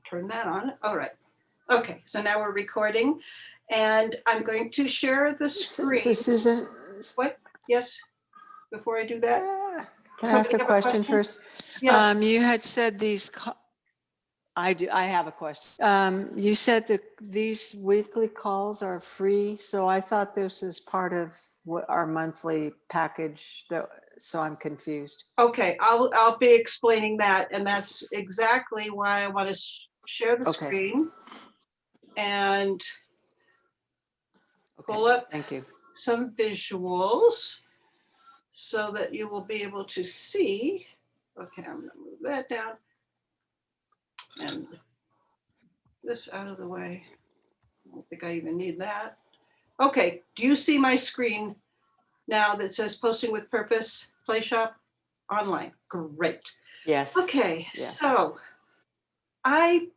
turn that on. All right. Okay, so now we're recording and I'm going to share the screen. So Susan. What? Yes, before I do that. Can I ask a question first? Yeah. You had said these, I have a question. You said that these weekly calls are free. So I thought this is part of what our monthly package, so I'm confused. Okay, I'll be explaining that. And that's exactly why I want to share the screen and pull up Thank you. some visuals so that you will be able to see. Okay, I'm going to move that down and this out of the way. I don't think I even need that. Okay, do you see my screen now that says Posting with Purpose Play Shop online? Great. Yes. Okay, Yes. So I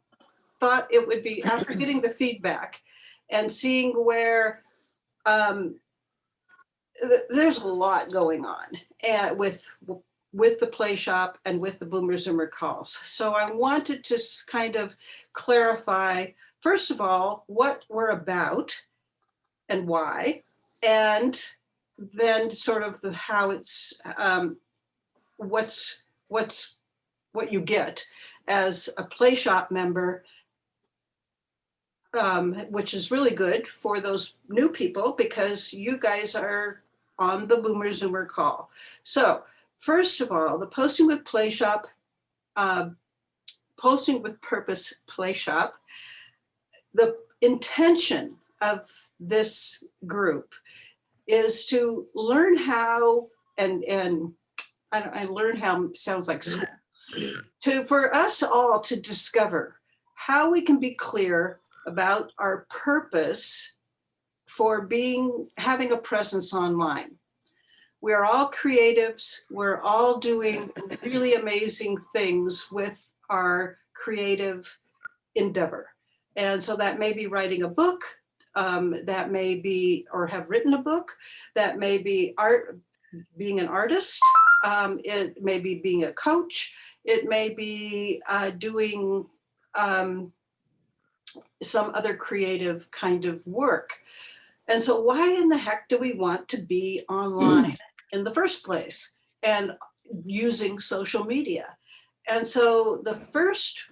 thought it would be, after getting the feedback and seeing where there's a lot going on and with the Play Shop and with the Boomer Zoomer calls. So I wanted to kind of clarify, first of all, what we're about and why, and then sort of the how it's what you get as a Play Shop member, which is really good for those new people because you guys are on the Boomer Zoomer call. So first of all, the Posting with Play Shop, Posting with Purpose Play Shop, the intention of this group is to learn how, and I learn how sounds like school, for us all to discover how we can be clear about our purpose for having a presence online. We're all creatives. We're all doing really amazing things with our creative endeavor. And so that may be writing a book, that may be, or have written a book, that may be being an artist, it may be being a coach, it may be doing some other creative kind of work. And so why in the heck do we want to be online in the first place and using social media? And so the first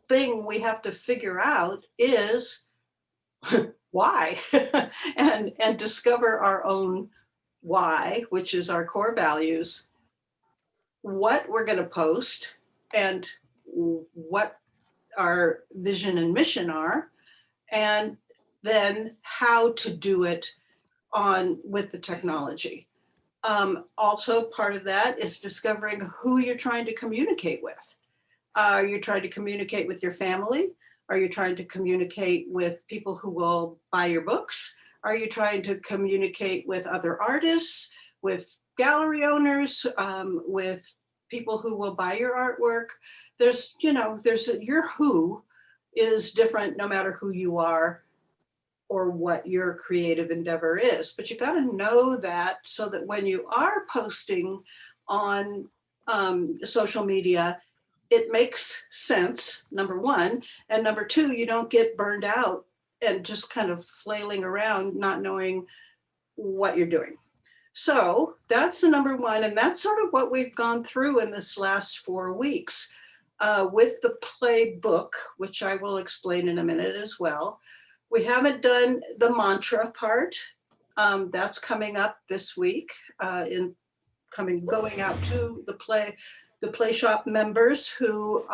thing we have to figure out is why and discover our own why, which is our core values, what we're going to post and what our vision and mission are, and then how to do it with the technology. Also part of that is discovering who you're trying to communicate with. Are you trying to communicate with your family? Are you trying to communicate with people who will buy your books? Are you trying to communicate with other artists, with gallery owners, with people who will buy your artwork? Your who is different no matter who you are or what your creative endeavor is. But you got to know that so that when you are posting on social media, it makes sense, number one. And number two, you don't get burned out and just kind of flailing around, not knowing what you're doing. So that's the number one. And that's sort of what we've gone through in this last 4 weeks with the playbook, which I will explain in a minute as well. We haven't done the mantra part. That's coming up this week, going out to the Play Shop members who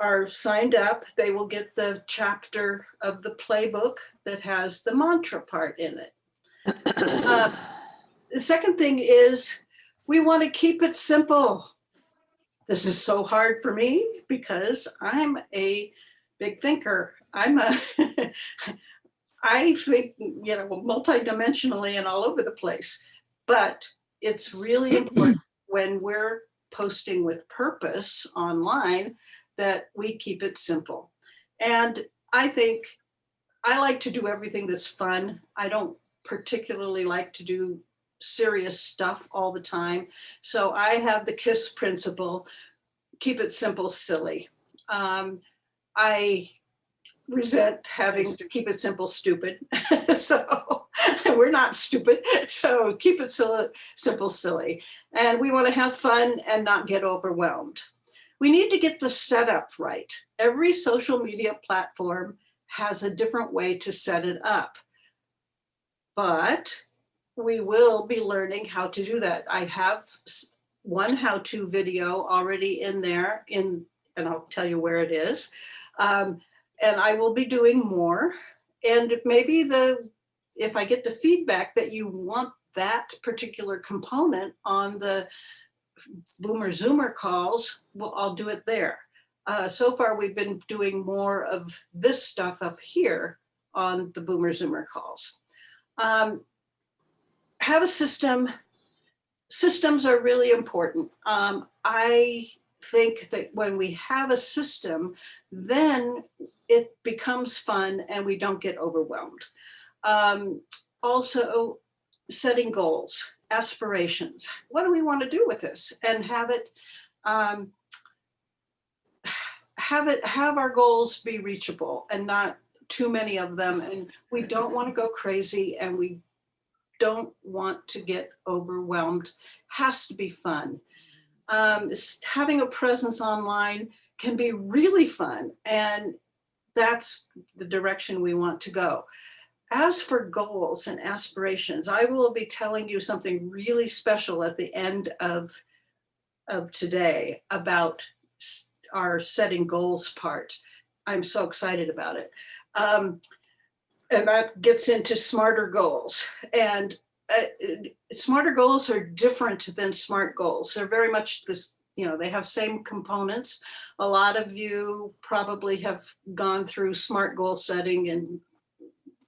are signed up. They will get the chapter of the playbook that has the mantra part in it. The second thing is we want to keep it simple. This is so hard for me because I'm a big thinker. I think, multidimensionally and all over the place, but it's really important when we're posting with purpose online that we keep it simple. And I think I like to do everything that's fun. I don't particularly like to do serious stuff all the time. So I have the KISS principle, keep it simple, silly. I resent having to keep it simple, stupid. So we're not stupid. So keep it simple, silly. And we want to have fun and not get overwhelmed. We need to get the setup right. Every social media platform has a different way to set it up. But we will be learning how to do that. I have one how-to video already in there, and I'll tell you where it is. And I will be doing more. And maybe if I get the feedback that you want that particular component on the Boomer Zoomer calls, well, I'll do it there. So far, we've been doing more of this stuff up here on the Boomer Zoomer calls. Have a system. Systems are really important. I think that when we have a system, then it becomes fun and we don't get overwhelmed. Also, setting goals, aspirations. What do we want to do with this? And have our goals be reachable and not too many of them. And we don't want to go crazy, and we don't want to get overwhelmed. Has to be fun. Having a presence online can be really fun, and that's the direction we want to go. As for goals and aspirations, I will be telling you something really special at the end of today about our setting goals part. I'm so excited about it. And that gets into smarter goals. And smarter goals are different than SMART goals. They're very much this, they have same components. A lot of you probably have gone through SMART goal setting in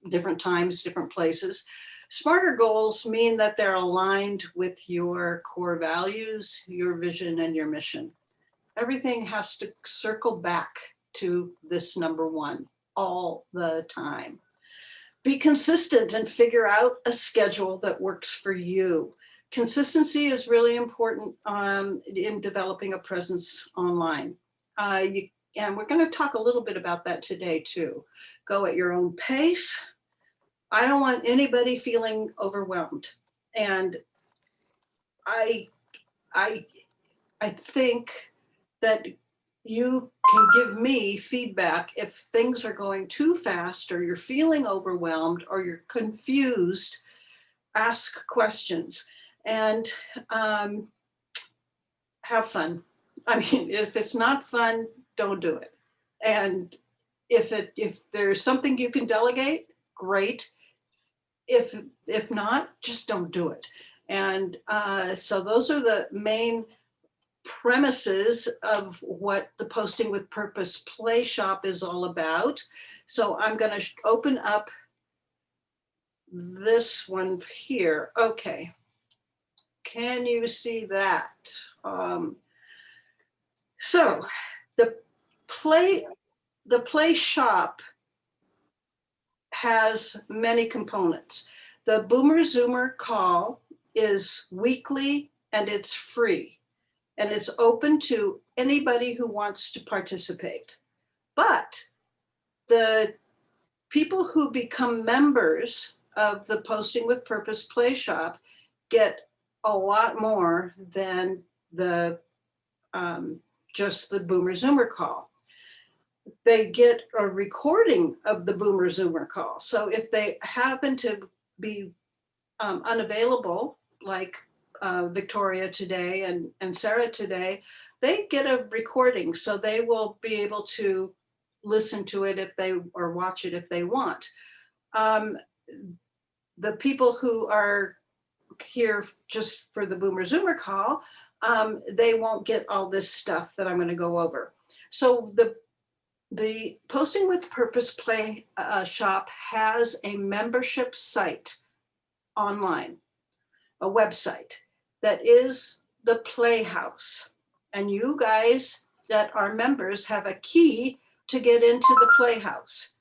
different times, different places. Smarter goals mean that they're aligned with your core values, your vision, and your mission. Everything has to circle back to this number one all the time. Be consistent and figure out a schedule that works for you. Consistency is really important in developing a presence online. And we're going to talk a little bit about that today too. Go at your own pace. I don't want anybody feeling overwhelmed. And I think that you can give me feedback if things are going too fast, or you're feeling overwhelmed, or you're confused. Ask questions and have fun. I mean, if it's not fun, don't do it. And if there's something you can delegate, great. If not, just don't do it. And so those are the main premises of what the Posting with Purpose Play Shop is all about. So I'm going to open up this one here. Okay. Can you see that? So the Play Shop has many components. The Boomer Zoomer call is weekly and it's free. And it's open to anybody who wants to participate. But the people who become members of the Posting with Purpose Play Shop get a lot more than the just the Boomer Zoomer call. They get a recording of the Boomer Zoomer call. So if they happen to be unavailable, like Victoria today and Sarah today, they get a recording, so they will be able to listen to it or watch it if they want. The people who are here just for the Boomer Zoomer call, they won't get all this stuff that I'm going to go over. So the Posting with Purpose Play Shop has a membership site online, a website that is the Playhouse. And you guys that are members have a key to get into the Playhouse.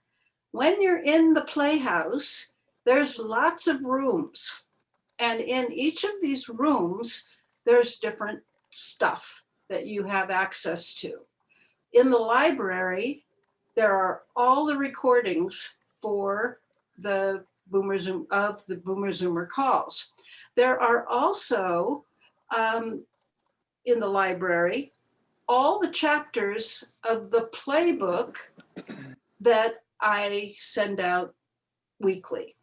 When you're in the Playhouse, there's lots of rooms. And in each of these rooms, there's different stuff that you have access to. In the library, there are all the recordings for the Boomer Zoomer calls. There are also in the library all the chapters of the playbook that I send out weekly.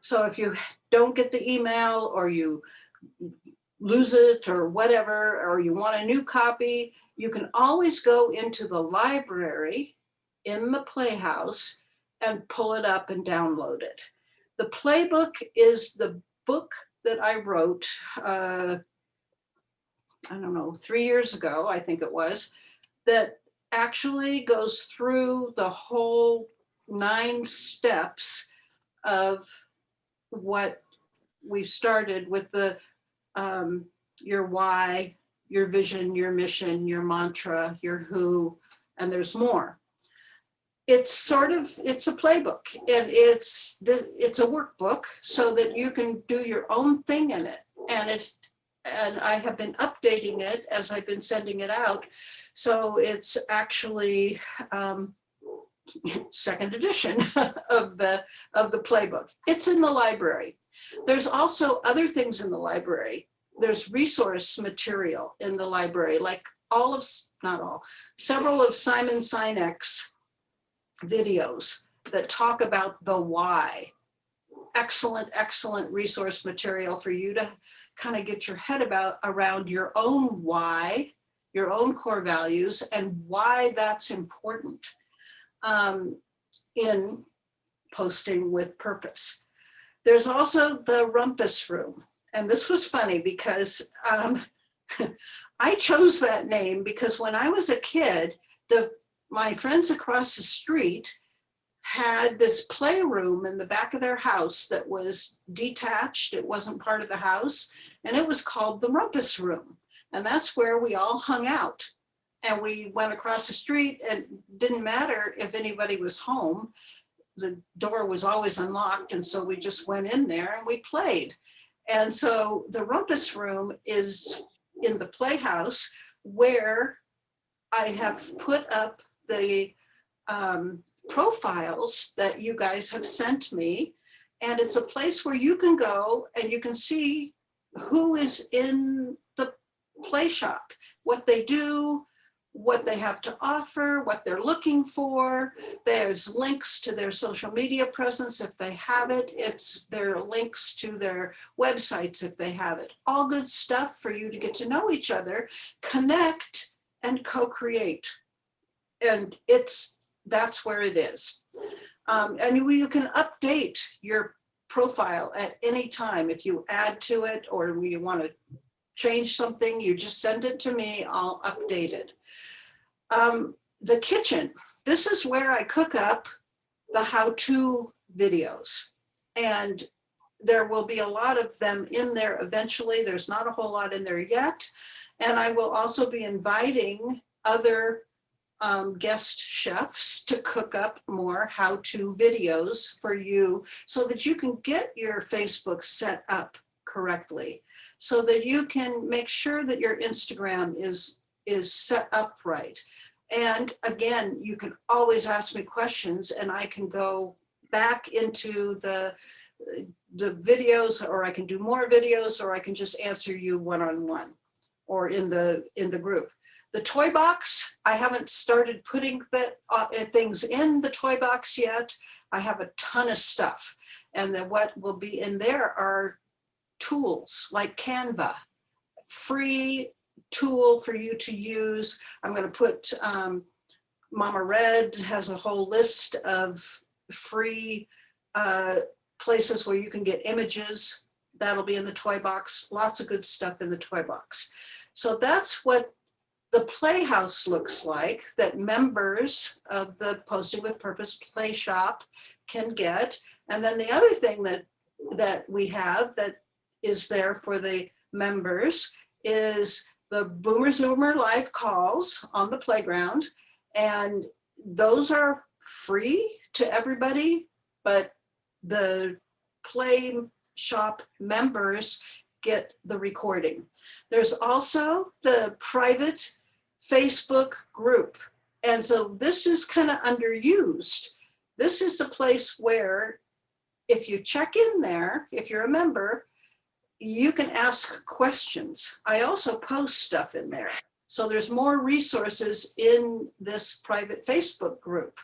So if you don't get the email, or you lose it or whatever, or you want a new copy, you can always go into the library in the Playhouse and pull it up and download it. The playbook is the book that I wrote, I don't know, 3 years ago, I think it was, that actually goes through the whole 9 steps of what we've started with the your why, your vision, your mission, your mantra, your who, and there's more. It's a playbook, and it's a workbook so that you can do your own thing in it. And I have been updating it as I've been sending it out. So it's actually second edition of the playbook. It's in the library. There's also other things in the library. There's resource material in the library, like several of Simon Sinek's videos that talk about the why. Excellent resource material for you to kind of get your head around your own why, your own core values, and why that's important in posting with purpose. There's also the rumpus room. And this was funny because I chose that name because when I was a kid, my friends across the street had this playroom in the back of their house that was detached. It wasn't part of the house, and it was called the rumpus room. And that's where we all hung out. And we went across the street, and it didn't matter if anybody was home. The door was always unlocked, and so we just went in there and we played. And so the rumpus room is in the Playhouse, where I have put up the profiles that you guys have sent me. And it's a place where you can go and you can see who is in the play shop, what they do, what they have to offer, what they're looking for. There's links to their social media presence if they have it. There are links to their websites if they have it. All good stuff for you to get to know each other, connect, and co-create. And that's where it is. And you can update your profile at any time. If you add to it or you want to change something, you just send it to me, I'll update it. The kitchen, this is where I cook up the how-to videos. And there will be a lot of them in there eventually. There's not a whole lot in there yet. And I will also be inviting other guest chefs to cook up more how-to videos for you so that you can get your Facebook set up correctly, so that you can make sure that your Instagram is set up right. And again, you can always ask me questions and I can go back into the videos, or I can do more videos, or I can just answer you one-on-one or in the group. The toy box, I haven't started putting things in the toy box yet. I have a ton of stuff. And then what will be in there are tools like Canva, free tool for you to use. I'm going to put, Mama Red has a whole list of free places where you can get images. That'll be in the toy box. Lots of good stuff in the toy box. So that's what the Playhouse looks like, that members of the Posting with Purpose Play Shop can get. And then the other thing that we have that is there for the members is the Boomer Zoomer live calls on the playground. And those are free to everybody, but the Play Shop members get the recording. There's also the private Facebook group And so this is kind of underused. This is the place where if you check in there, if you're a member, you can ask questions. I also post stuff in there. So there's more resources in this private Facebook group.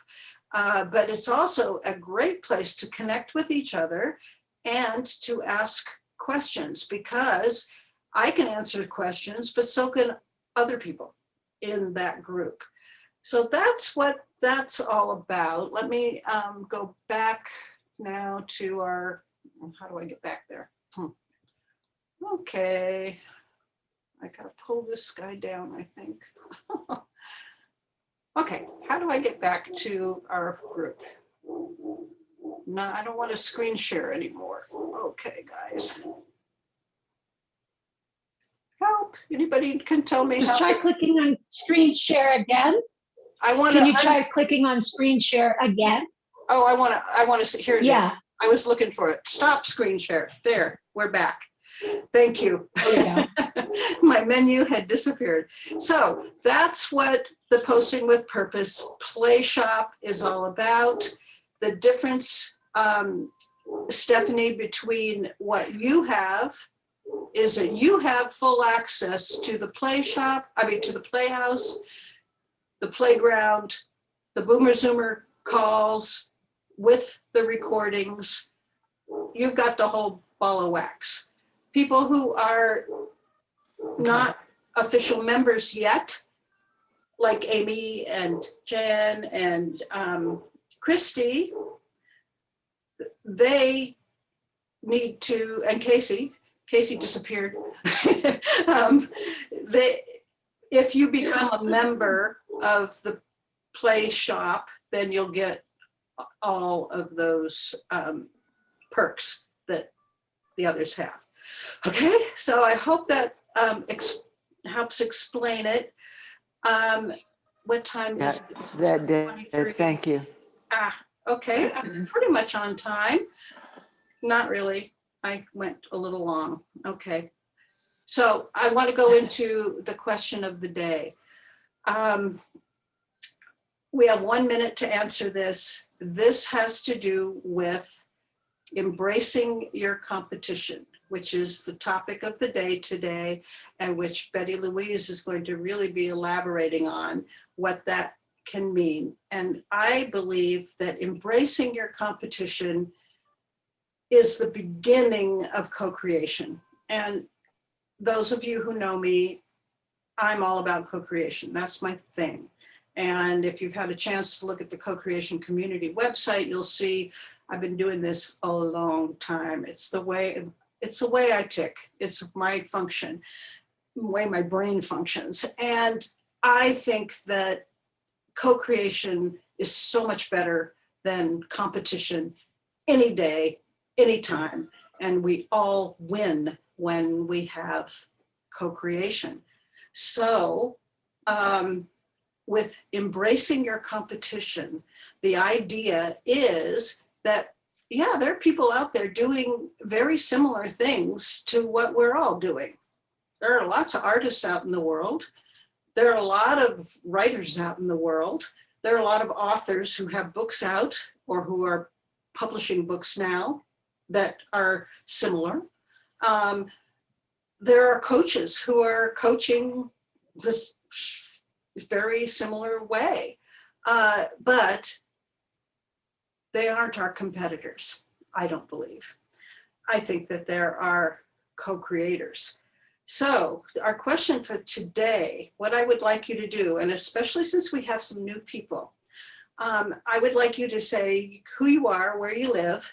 But it's also a great place to connect with each other and to ask questions, because I can answer questions, but so can other people in that group. So that's what that's all about. Let me go back now to our, how do I get back there? Okay, I gotta pull this guy down, I think. Okay, how do I get back to our group? No, I don't want to screen share anymore. Okay, guys. Help, anybody can tell me Just how. try clicking on screen share again. I want Can to. you try clicking on screen share again? Oh, I want to see, here it is. Yeah, I was looking for it. Stop screen share. There, we're back. Thank you. there we go. My menu had disappeared. So that's what the Posting with Purpose Play Shop is all about. The difference, Stephanie, between what you have is that you have full access to the play shop, to the playhouse, the playground, the Boomer Zoomer calls with the recordings. You've got the whole ball of wax. People who are not official members yet, like Amy and Jen and Christy, they need to, and Casey disappeared. If you become a member of the play shop, then you'll get all of those perks that the others have. Okay, so I hope that helps explain it. What time is it? That did. 23. Thank you. Okay, I'm pretty much on time. Not really. I went a little long. Okay. So I want to go into the question of the day. We have 1 minute to answer this. This has to do with embracing your competition, which is the topic of the day today, and which Betty Louise is going to really be elaborating on what that can mean. And I believe that embracing your competition is the beginning of co-creation. And those of you who know me, I'm all about co-creation. That's my thing. And if you've had a chance to look at the Co-Creation Community website, you'll see I've been doing this a long time. It's the way I tick. It's my function, the way my brain functions. And I think that co-creation is so much better than competition any day, anytime. And we all win when we have co-creation. So with embracing your competition, the idea is that, yeah, there are people out there doing very similar things to what we're all doing. There are lots of artists out in the world. There are a lot of writers out in the world. There are a lot of authors who have books out or who are publishing books now that are similar. There are coaches who are coaching this very similar way, but they aren't our competitors, I don't believe. I think that there are co-creators. So our question for today, what I would like you to do, and especially since we have some new people, I would like you to say who you are, where you live,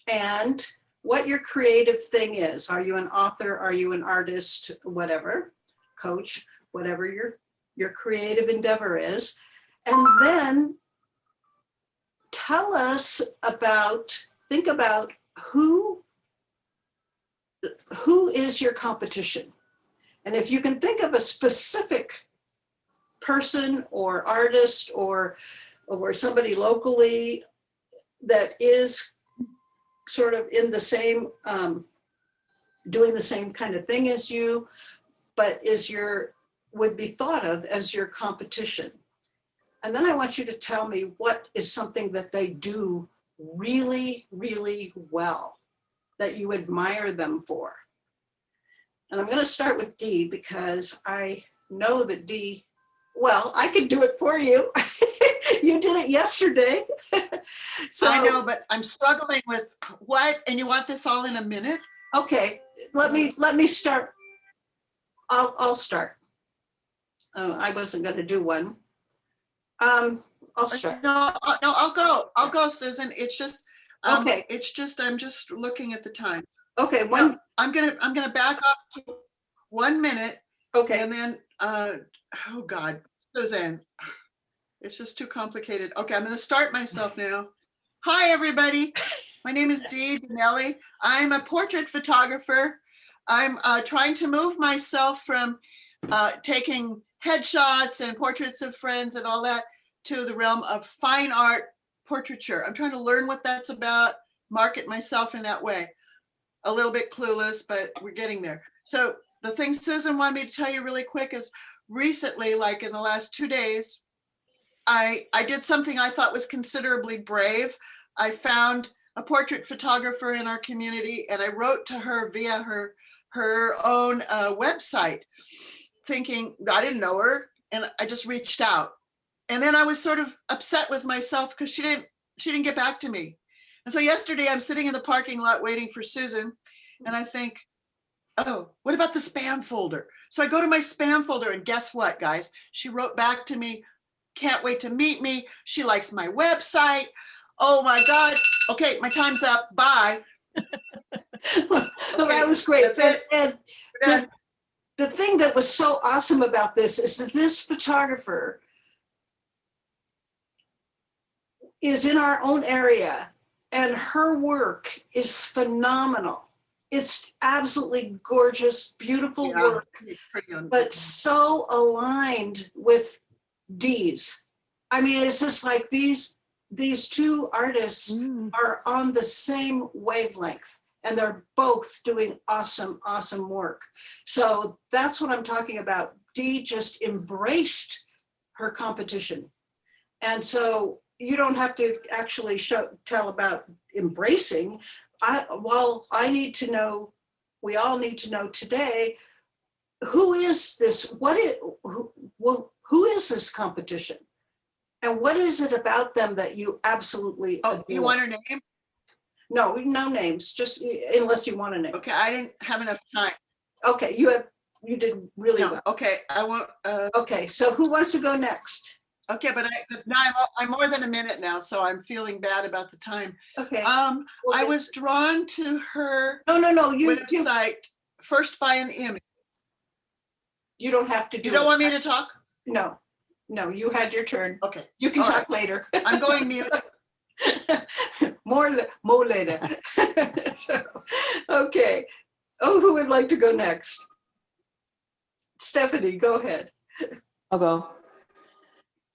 and what your creative thing is. Are you an author? Are you an artist? Whatever, coach, whatever your creative endeavor is. And then tell us about, think about who is your competition. And if you can think of a specific person or artist or somebody locally that is sort of in the same, doing the same kind of thing as you, but would be thought of as your competition. And then I want you to tell me what is something that they do really, really well that you admire them for. And I'm going to start with Dee because I know that Dee, well, I could do it for you. You did it yesterday. So I know, but I'm struggling with what, and you want this all in a minute? okay, let me start. I'll start. I wasn't going to do one. I'll start. No, I'll go, Susan. It's just, Okay. I'm just looking at the times. Okay, No, I'm gonna back up to 1 minute, okay. and then, oh God, Suzanne, it's just too complicated. Okay, I'm gonna start myself now. Hi, everybody. My name is Dee Dinelli. I'm a portrait photographer. I'm trying to move myself from taking headshots and portraits of friends and all that to the realm of fine art portraiture. I'm trying to learn what that's about, market myself in that way. A little bit clueless, but we're getting there. So the thing Susan wanted me to tell you really quick is recently, like in the last 2 days, I did something I thought was considerably brave. I found a portrait photographer in our community, and I wrote to her via her own website, thinking I didn't know her, and I just reached out. And then I was sort of upset with myself because she didn't get back to me. And so yesterday I'm sitting in the parking lot waiting for Susan, and I think, oh, what about the spam folder? So I go to my spam folder, and guess what, guys? She wrote back to me, can't wait to meet me. She likes my website. Oh my God. Okay, my time's up. Bye. Well, that was great. That's it. And the thing that was so awesome about this is that this photographer is in our own area, and her work is phenomenal. It's absolutely gorgeous, beautiful work, but so aligned with Dee's. I mean, it's just like these two artists are on the same wavelength, and they're both doing awesome, awesome work. So that's what I'm talking about. Dee just embraced her competition. And so you don't have to actually tell about embracing. I need to know, we all need to know today, who is this? Who is this competition? And what is it about them that you absolutely Oh, adore? you want her name? No names, just unless you want a name. Okay, I didn't have enough time. Okay, you did really No, well. okay, I won't. Okay, so who wants to go next? Okay, but now I'm more than a minute now, so I'm feeling bad about the time. Okay. I was drawn to her No, you website first by an image. you don't have to do You don't it. want me to talk? No, you had your turn. Okay, You can all talk later. I'm going mute. More later. So, okay. Oh, who would like to go next? Stephanie, go ahead. I'll go.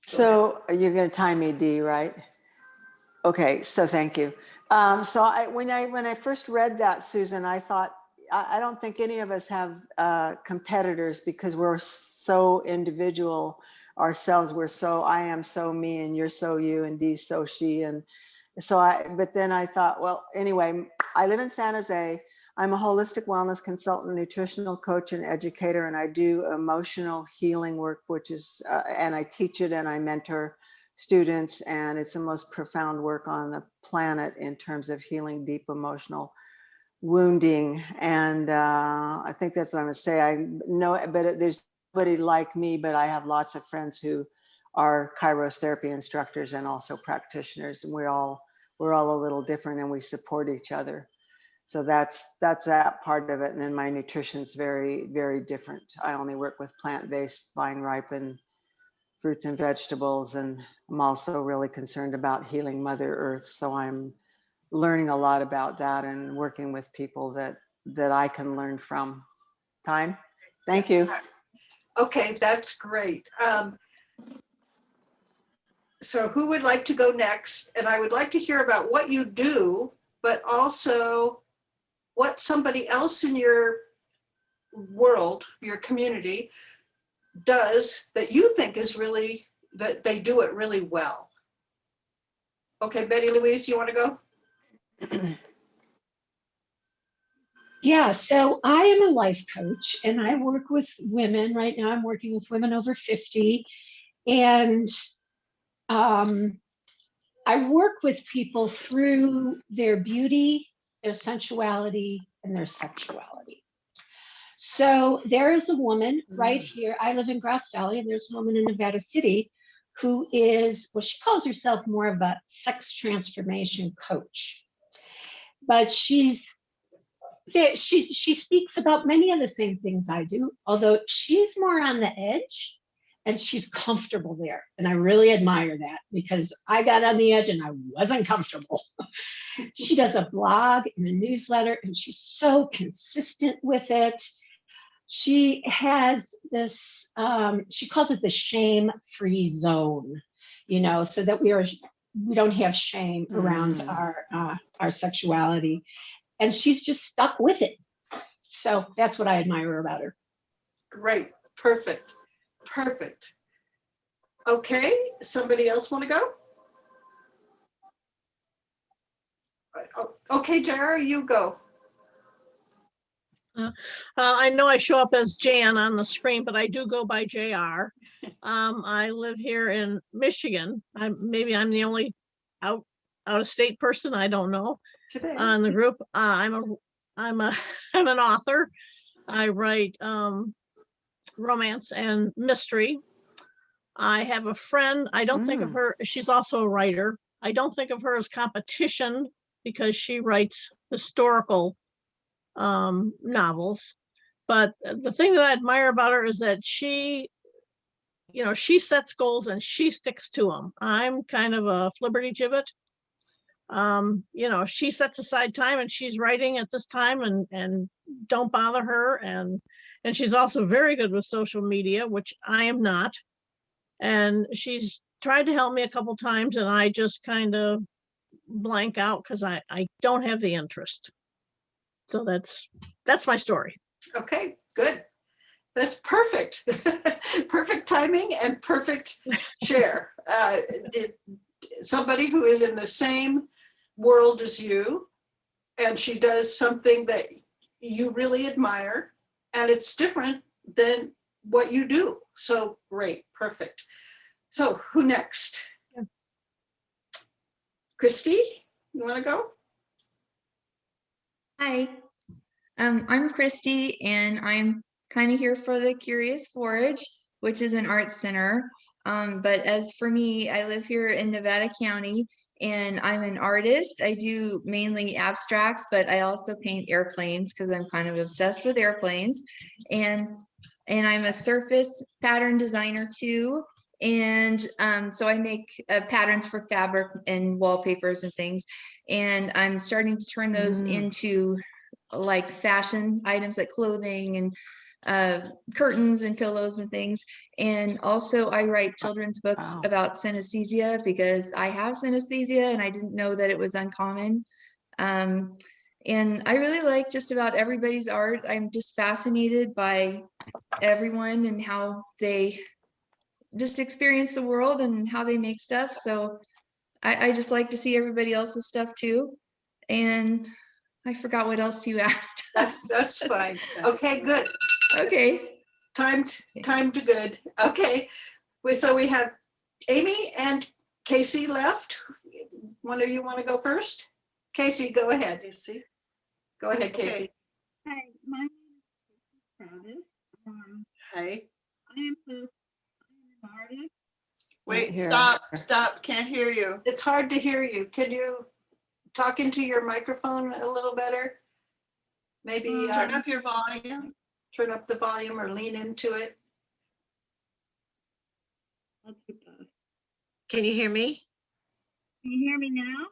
So you're going to time me, Dee, right? Okay, so thank you. So when I first read that, Susan, I thought, I don't think any of us have competitors because we're so individual ourselves. I am so me, and you're so you, and Dee's so she. And so but then I thought, well, anyway, I live in San Jose. I'm a holistic wellness consultant, nutritional coach, and educator, and I do emotional healing work, which is, and I teach it and I mentor students, and it's the most profound work on the planet in terms of healing deep emotional wounding. And I think that's what I'm gonna say. I know, but there's nobody like me, but I have lots of friends who are Kairos therapy instructors and also practitioners, and we're all a little different, and we support each other. So that's that part of it. And then my nutrition's very, very different. I only work with plant-based, vine-ripened fruits and vegetables. And I'm also really concerned about healing Mother Earth. So I'm learning a lot about that and working with people that I can learn from. Time? Thank you. Okay, that's great. So who would like to go next? And I would like to hear about what you do, but also what somebody else in your world, your community, does that you think is really that they do it really well. Okay, Betty Louise, you want to go? Yeah, so I am a life coach and I work with women. Right now, I'm working with women over 50. And I work with people through their beauty, their sensuality, and their sexuality. So there is a woman right here. I live in Grass Valley, and there's a woman in Nevada City who is, well, she calls herself more of a sex transformation coach. But she speaks about many of the same things I do, although she's more on the edge and she's comfortable there. And I really admire that because I got on the edge and I wasn't comfortable. She does a blog and a newsletter and she's so consistent with it. She has this, she calls it the shame-free zone, you know, so that we don't have shame around our sexuality. And she's just stuck with it. So that's what I admire about her. Great, perfect, perfect. Okay, somebody else want to go? Okay, JR, you go. I know I show up as Jan on the screen, but I do go by JR. I live here in Michigan. Maybe I'm the only out of state person. I don't know. Today. On the group. I'm an author. I write romance and mystery. I have a friend. I don't think of her. She's also a writer. I don't think of her as competition because she writes historical novels. But the thing that I admire about her is that she sets goals and she sticks to them. I'm kind of a flibbertigibbet. She sets aside time and she's writing at this time and don't bother her. And she's also very good with social media, which I am not. And she's tried to help me a couple times and I just kind of blank out because I don't have the interest. So that's my story. Okay, good. That's perfect. Perfect timing and perfect share. Somebody who is in the same world as you, and she does something that you really admire, and it's different than what you do. So great, perfect. So who next? Yeah. Christy, you want to go? Hi, I'm Christy, and I'm kind of here for the Curious Forage, which is an arts center. But as for me, I live here in Nevada County, and I'm an artist. I do mainly abstracts, but I also paint airplanes because I'm kind of obsessed with airplanes. And I'm a surface pattern designer too. And so I make patterns for fabric and wallpapers and things. And I'm starting to turn those into like fashion items like clothing and curtains and pillows and things. And also I write children's books about synesthesia because I have synesthesia and I didn't know that it was uncommon. And I really like just about everybody's art. I'm just fascinated by everyone and how they just experience the world and how they make stuff. So I just like to see everybody else's stuff too. And I forgot what else you asked. That's fine. Okay, good. Okay. Time to good. Okay. So we have Amy and Casey left. One of you want to go first? Casey, go ahead. Casey. Go ahead, Casey. Okay. Hi, my name is Travis. Hey, I am an artist. wait, Here. stop, can't hear you. It's hard to hear you. Can you talk into your microphone a little better? Maybe Turn up your volume. turn up the volume or lean into it. I'll do both. Can you hear me? Can you hear me now?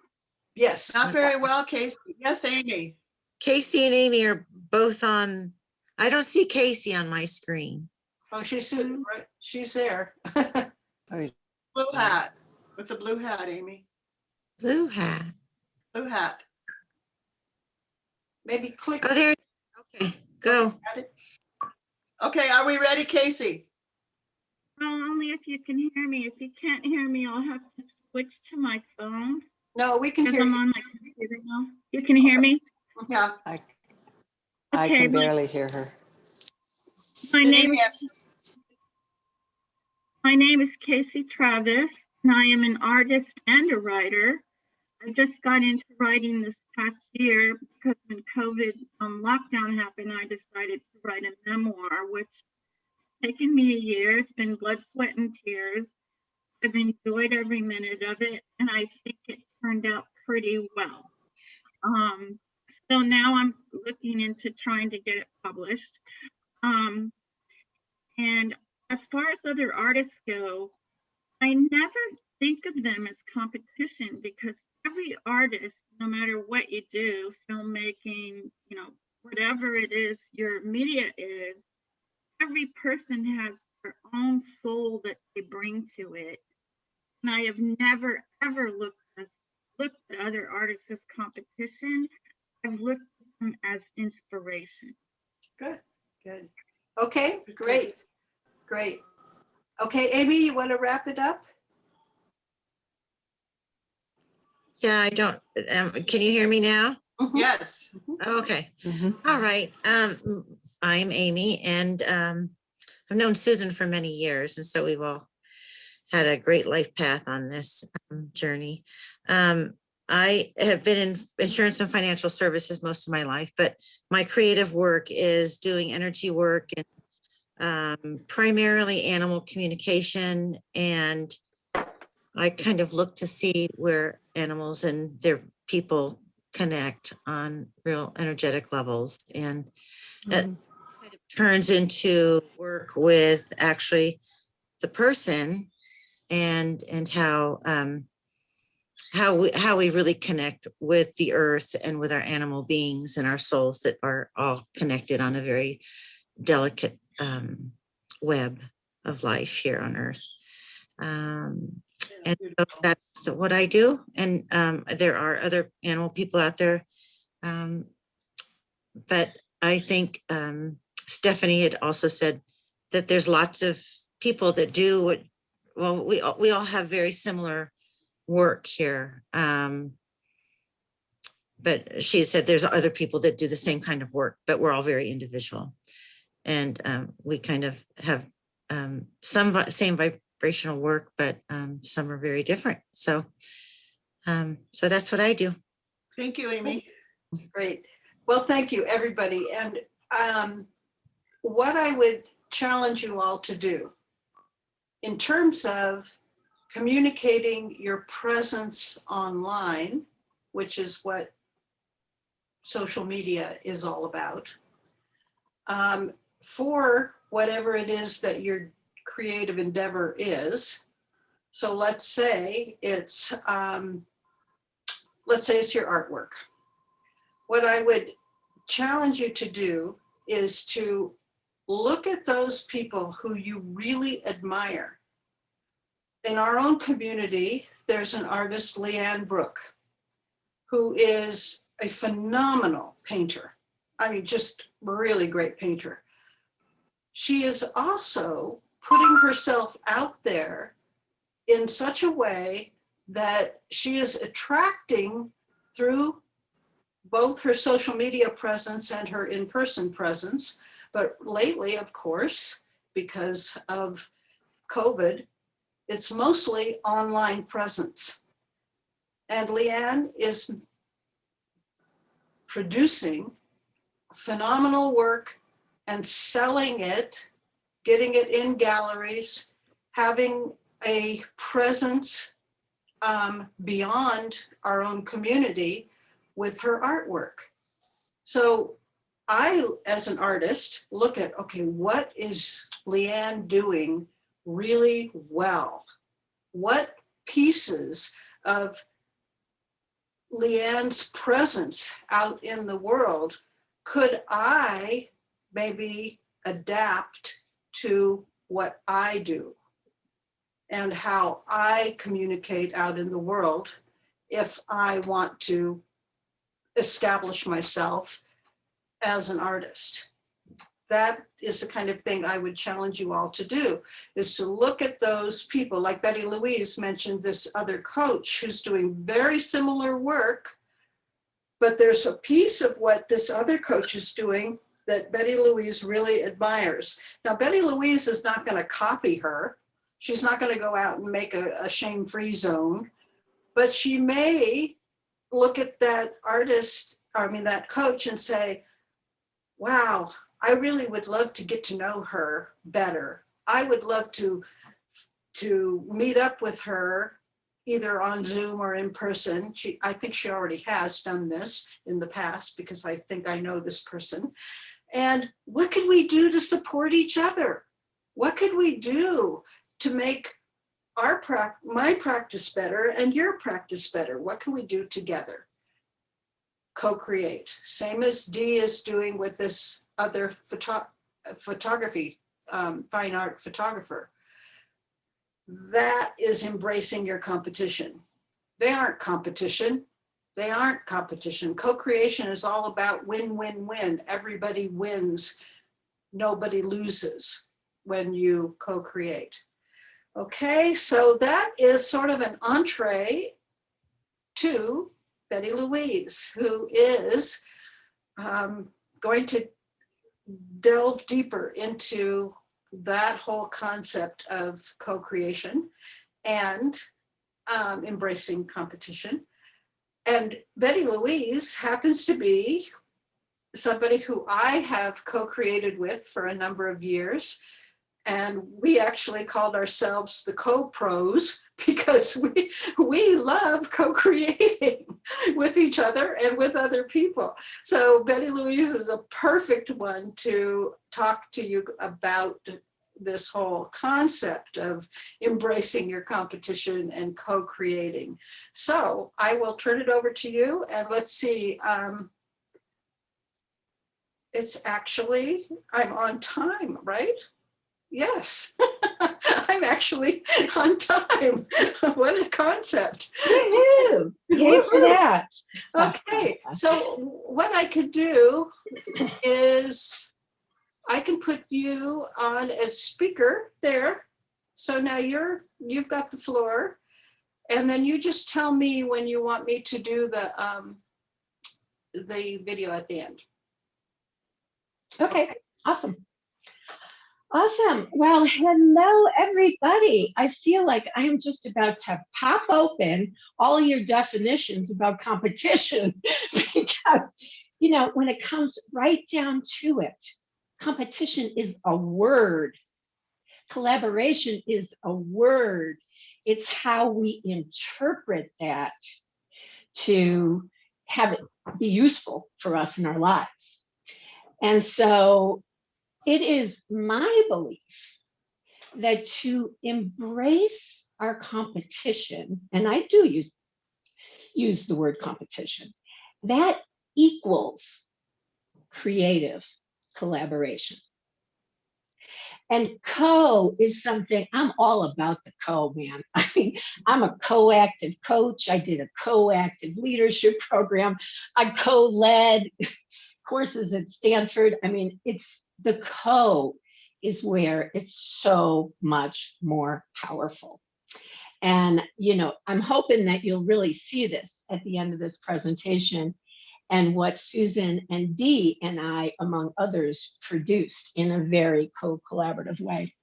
Yes. Not very well, Casey. Yes, Amy. Casey and Amy are both on. I don't see Casey on my screen. Oh, she's sitting right. She's there. Blue hat, with the blue hat, Amy. Blue hat. Blue hat. Maybe click. Oh, there. Okay, go. Okay, are we ready, Casey? Well, only if you can hear me. If you can't hear me, I'll have to switch to my phone No, we can because hear I'm you. on my computer now. You can hear me? Yeah. I Okay, can barely hear her. my Good name evening. my name is Casey Travis, and I am an artist and a writer. I just got into writing this past year because when COVID lockdown happened, I decided to write a memoir, which has taken me a year. It's been blood, sweat, and tears. I've enjoyed every minute of it, and I think it turned out pretty well. So now I'm looking into trying to get it published. And as far as other artists go, I never think of them as competition because every artist, no matter what you do, filmmaking, whatever it is your media is, every person has their own soul that they bring to it. And I have never, ever looked at other artists as competition. I've looked at them as inspiration. Good, good. Okay, great, great. Okay, Amy, you want to wrap it up? Yeah, I don't, can you hear me now? Yes. Okay, all right. I'm Amy, and I've known Susan for many years, and so we've all had a great life path on this journey. I have been in insurance and financial services most of my life, but my creative work is doing energy work and primarily animal communication. And I kind of look to see where animals and their people connect on real energetic levels. And that kind of turns into work with actually the person and how we really connect with the earth and with our animal beings and our souls that are all connected on a very delicate web of life here on earth. And so that's what I do. And there are other animal people out there. But I think Stephanie had also said that there's lots of people that do what, well, we all have very similar work here. But she said there's other people that do the same kind of work, but we're all very individual. And we kind of have some same vibrational work, but some are very different. So that's what I do. Thank you, Amy. Great. Well, thank you, everybody. And what I would challenge you all to do in terms of communicating your presence online, which is what social media is all about, for whatever it is that your creative endeavor is. So let's say it's your artwork. What I would challenge you to do is to look at those people who you really admire. In our own community, there's an artist, Leanne Brooke, who is a phenomenal painter. I mean, just really great painter. She is also putting herself out there in such a way that she is attracting through both her social media presence and her in-person presence. But lately, of course, because of COVID, it's mostly online presence. And Leanne is producing phenomenal work and selling it, getting it in galleries, having a presence beyond our own community with her artwork. So I, as an artist, look at, okay, what is Leanne doing really well? What pieces of Leanne's presence out in the world could I maybe adapt to what I do and how I communicate out in the world if I want to establish myself as an artist? that is the kind of thing I would challenge you all to do, is to look at those people, like Betty Louise mentioned this other coach who's doing very similar work, but there's a piece of what this other coach is doing that Betty Louise really admires. Now, Betty Louise is not going to copy her. She's not going to go out and make a shame-free zone, but she may look at that artist, that coach, and say, wow, I really would love to get to know her better. I would love to meet up with her either on Zoom or in person. I think she already has done this in the past because I think I know this person. And what could we do to support each other? What could we do to make my practice better and your practice better? What can we do together? Co-create, same as Dee is doing with this other photography, fine art photographer. That is embracing your competition. They aren't competition. They aren't competition. Co-creation is all about win, win, win. Everybody wins. Nobody loses when you co-create. Okay, so that is sort of an entree to Betty Louise, who is going to delve deeper into that whole concept of co-creation and embracing competition. And Betty Louise happens to be somebody who I have co-created with for a number of years. And we actually called ourselves the co-pros because we love co-creating with each other and with other people. So Betty Louise is a perfect one to talk to you about this whole concept of embracing your competition and co-creating. So I will turn it over to you, and let's see. It's actually, I'm on time, right? Yes, I'm actually on time. What a concept. Woohoo! Yay for that. Okay, so what I could do is I can put you on as speaker there. So now you've got the floor, and then you just tell me when you want me to do the video at the end. Okay, awesome. Awesome. Well, hello, everybody. I feel like I'm just about to pop open all your definitions about competition because, when it comes right down to it, competition is a word. Collaboration is a word. It's how we interpret that to have it be useful for us in our lives. And so it is my belief that to embrace our competition, and I do use the word competition, that equals creative collaboration. And co is something, I'm all about the co, man. I mean, I'm a co-active coach. I did a co-active leadership program. I co-led courses at Stanford. I mean, it's the co is where it's so much more powerful. And, I'm hoping that you'll really see this at the end of this presentation and what Susan and Dee and I, among others, produced in a very co-collaborative way.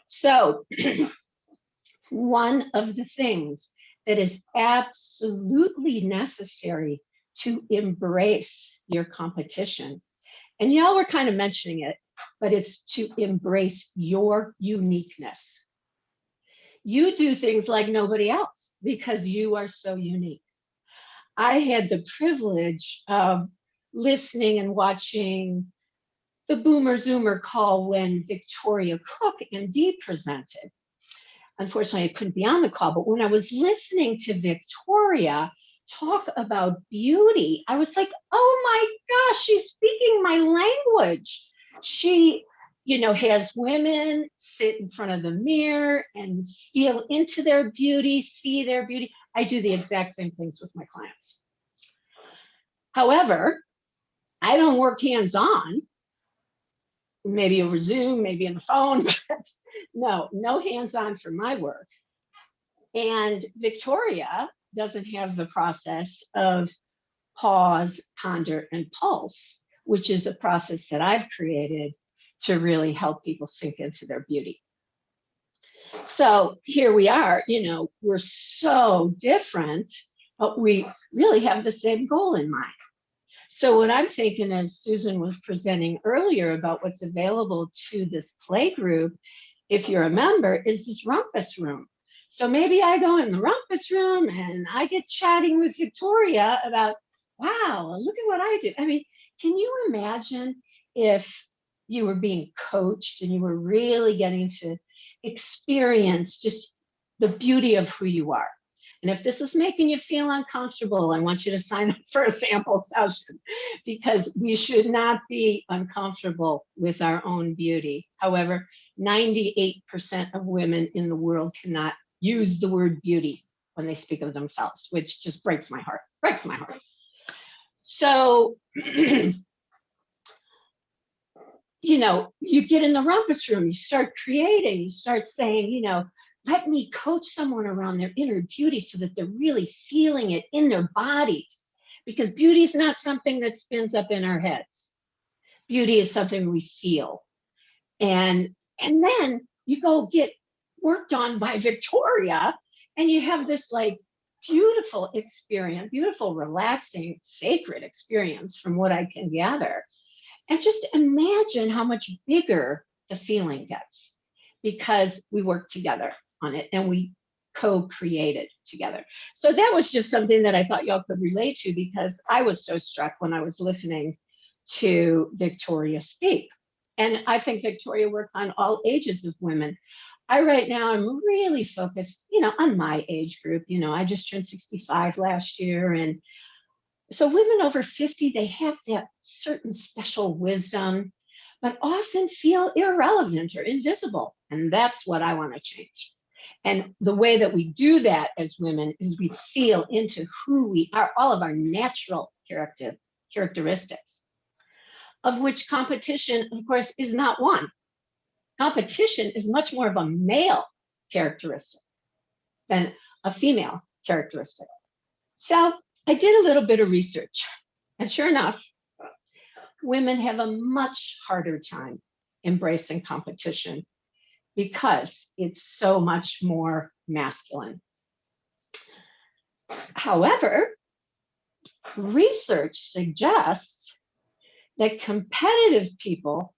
So one of the things that is absolutely necessary to embrace your competition, and y'all were kind of mentioning it, but it's to embrace your uniqueness. You do things like nobody else because you are so unique. I had the privilege of listening and watching the Boomer Zoomer call when Victoria Cook and Dee presented. Unfortunately, I couldn't be on the call, but when I was listening to Victoria talk about beauty, I was like, oh my gosh, she's speaking my language. She, has women sit in front of the mirror and feel into their beauty, see their beauty. I do the exact same things with my clients. However, I don't work hands-on. maybe over Zoom, maybe on the phone, but no hands-on for my work. And Victoria doesn't have the process of pause, ponder, and pulse, which is a process that I've created to really help people sink into their beauty. So here we are, we're so different, but we really have the same goal in mind. So what I'm thinking, as Susan was presenting earlier about what's available to this play group, if you're a member, is this rumpus room. So maybe I go in the rumpus room and I get chatting with Victoria about, wow, look at what I do. I mean, can you imagine if you were being coached and you were really getting to experience just the beauty of who you are? And if this is making you feel uncomfortable, I want you to sign up for a sample session, because we should not be uncomfortable with our own beauty. However, 98% of women in the world cannot use the word beauty when they speak of themselves, which just breaks my heart, So, you get in the rumpus room, you start creating, you start saying, let me coach someone around their inner beauty so that they're really feeling it in their bodies. Because beauty is not something that spins up in our heads. Beauty is something we feel. And then you go get worked on by Victoria, and you have this like beautiful experience, beautiful, relaxing, sacred experience from what I can gather. And just imagine how much bigger the feeling gets, because we work together on it and we co-created together. So that was just something that I thought y'all could relate to, because I was so struck when I was listening to Victoria speak. And I think Victoria works on all ages of women. Right now I'm really focused, on my age group. I just turned 65 last year. And so women over 50, they have that certain special wisdom, but often feel irrelevant or invisible. And that's what I want to change. And the way that we do that as women is we feel into who we are, all of our natural characteristics, of which competition, of course, is not one. Competition is much more of a male characteristic than a female characteristic. So I did a little bit of research, and sure enough, women have a much harder time embracing competition because it's so much more masculine. However, research suggests that competitive people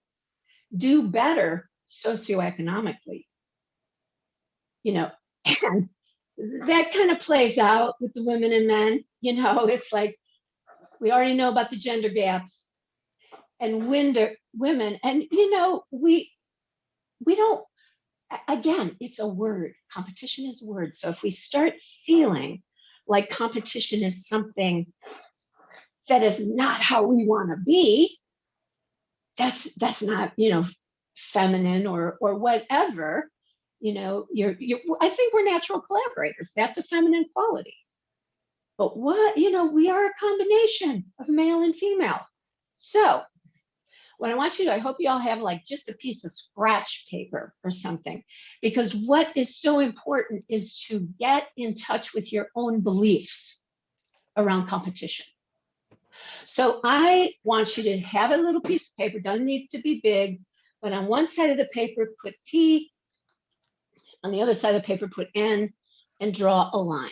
do better socioeconomically, and that kind of plays out with the women and men. It's like we already know about the gender gaps and women, and we don't. Again, it's a word. Competition is a word. So if we start feeling like competition is something that is not how we want to be, that's not, feminine or whatever. I think we're natural collaborators. That's a feminine quality. But we are a combination of male and female. So what I want you to, I hope you all have like just a piece of scratch paper or something, because what is so important is to get in touch with your own beliefs around competition. So I want you to have a little piece of paper, doesn't need to be big, but on one side of the paper, put P, on the other side of the paper, put N, and draw a line.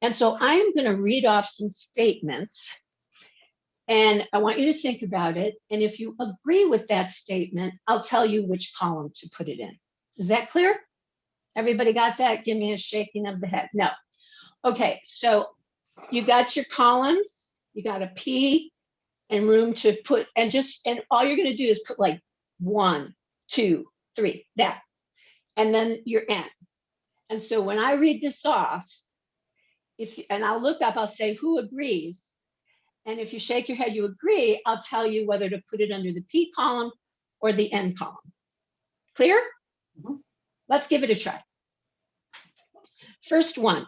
And so I'm going to read off some statements, and I want you to think about it. And if you agree with that statement, I'll tell you which column to put it in. Is that clear? Everybody got that? Give me a shaking of the head. No. Okay, so you got your columns, you got a P and room to put, and all you're going to do is put like 1, 2, 3, that, and then your N. And so when I read this off, and I'll look up, I'll say, who agrees? And if you shake your head, you agree, I'll tell you whether to put it under the P column or the N column. Clear? Mm-hmm. Let's give it a try. First one,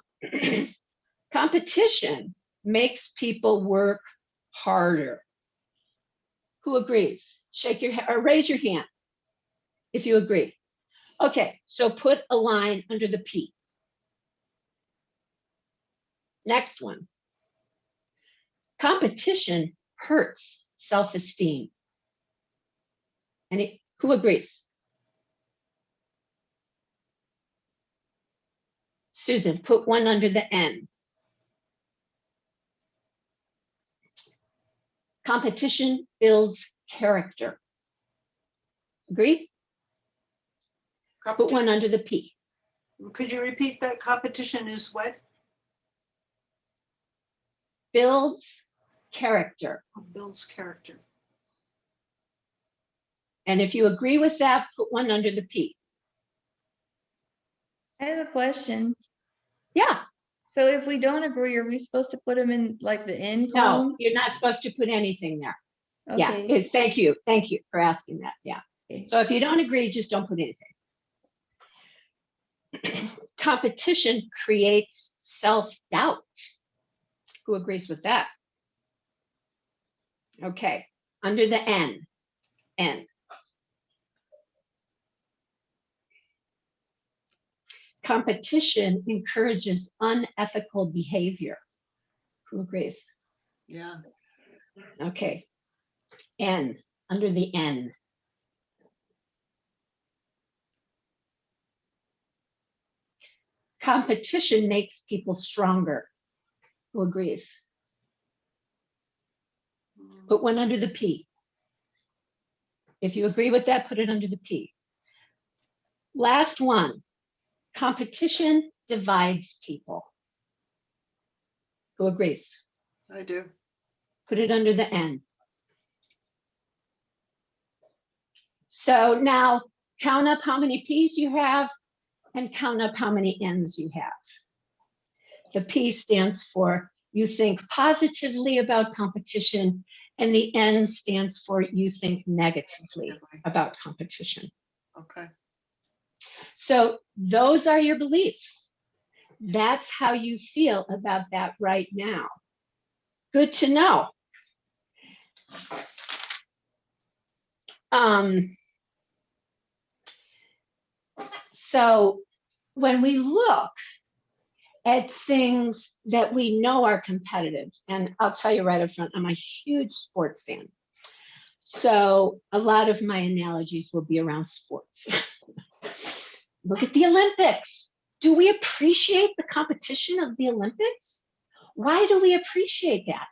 competition makes people work harder. Who agrees? Shake your head or raise your hand if you agree. Okay, so put a line under the P. Next one. Competition hurts self-esteem. Who agrees? Susan, put one under the N. Competition builds character. Agree? Put one under the P. Could you repeat that? Competition is what? Builds character. Builds character. And if you agree with that, put one under the P. I have a question. Yeah, So if we don't agree, are we supposed to put them in like the in no, column? you're not supposed to put anything there. Yeah, Okay. it's thank you for asking that. Yeah. Okay. So if you don't agree, just don't put anything. Competition creates self-doubt. Who agrees with that? Okay, under the N. Competition encourages unethical behavior. Who agrees? Yeah. Okay. N, under the N. Competition makes people stronger. Who agrees? Put one under the P. If you agree with that, put it under the P. Last one. Competition divides people. Who agrees? I do. Put it under the N. So now count up how many P's you have and count up how many N's you have. The P stands for you think positively about competition, and the N stands for you think negatively about competition. Okay. So those are your beliefs. That's how you feel about that right now. Good to know. So when we look at things that we know are competitive, and I'll tell you right up front, I'm a huge sports fan. So a lot of my analogies will be around sports. Look at the Olympics. Do we appreciate the competition of the Olympics? Why do we appreciate that?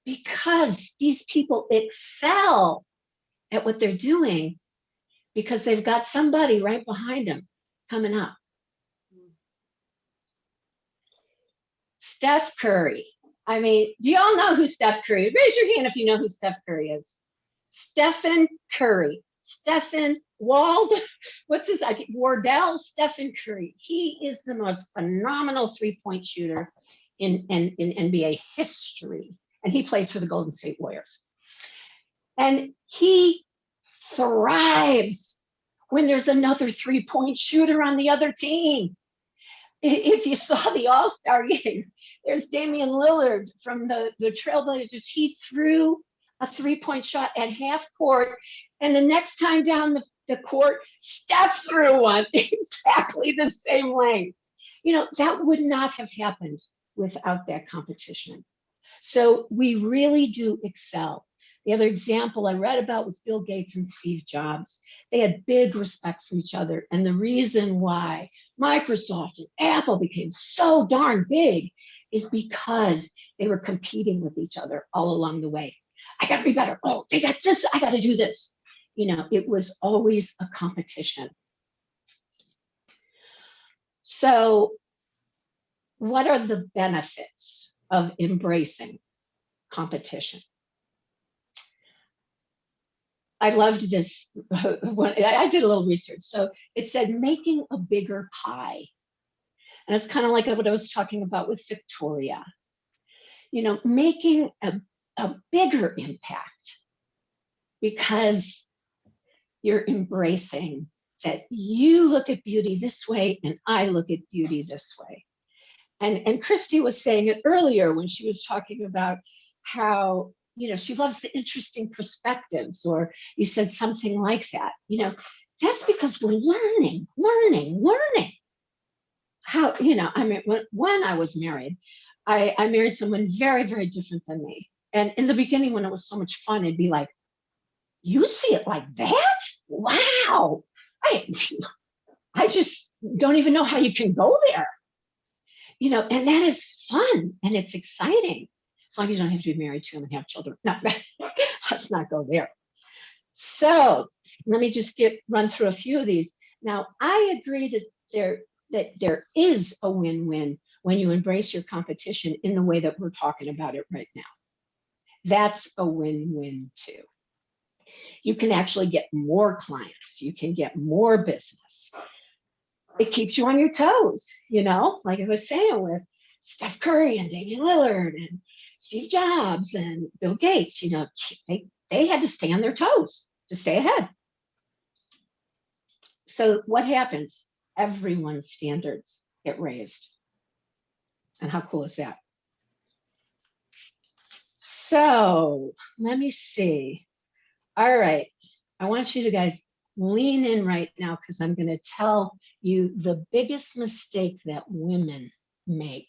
Because these people excel at what they're doing because they've got somebody right behind them coming up. Steph Curry. I mean, do you all know who Steph Curry is? Raise your hand if you know who Steph Curry is. Stephen Curry. Stephen Wardell Stephen Curry. He is the most phenomenal three-point shooter in NBA history. And he plays for the Golden State Warriors. And he thrives when there's another three-point shooter on the other team. If you saw the All-Star game, there's Damian Lillard from the Trailblazers. He threw a three-point shot at half court, and the next time down the court, Steph threw one exactly the same length. You know, that would not have happened without that competition. So we really do excel. The other example I read about was Bill Gates and Steve Jobs. They had big respect for each other. And the reason why Microsoft and Apple became so darn big is because they were competing with each other all along the way. I got to be better. Oh, they got this. I got to do this. You know, it was always a competition. So what are the benefits of embracing competition? I loved this. I did a little research. So it said making a bigger pie. And it's kind of like what I was talking about with Victoria. You know, making a bigger impact because you're embracing that you look at beauty this way and I look at beauty this way. And Christy was saying it earlier when she was talking about how she loves the interesting perspectives, or you said something like that. That's because we're learning. How, I mean, when I was married, I married someone very, very different than me. And in the beginning, when it was so much fun, it'd be like, you see it like that? Wow. I just don't even know how you can go there. And that is fun and it's exciting. As long as you don't have to be married to them and have children. No, let's not go there. So let me just run through a few of these. Now, I agree that there is a win-win when you embrace your competition in the way that we're talking about it right now. That's a win-win too. You can actually get more clients. You can get more business. It keeps you on your toes, like I was saying with Steph Curry and Damian Lillard and Steve Jobs and Bill Gates, they had to stay on their toes to stay ahead. So what happens? Everyone's standards get raised. And how cool is that? So let me see. All right. I want you to guys lean in right now because I'm going to tell you the biggest mistake that women make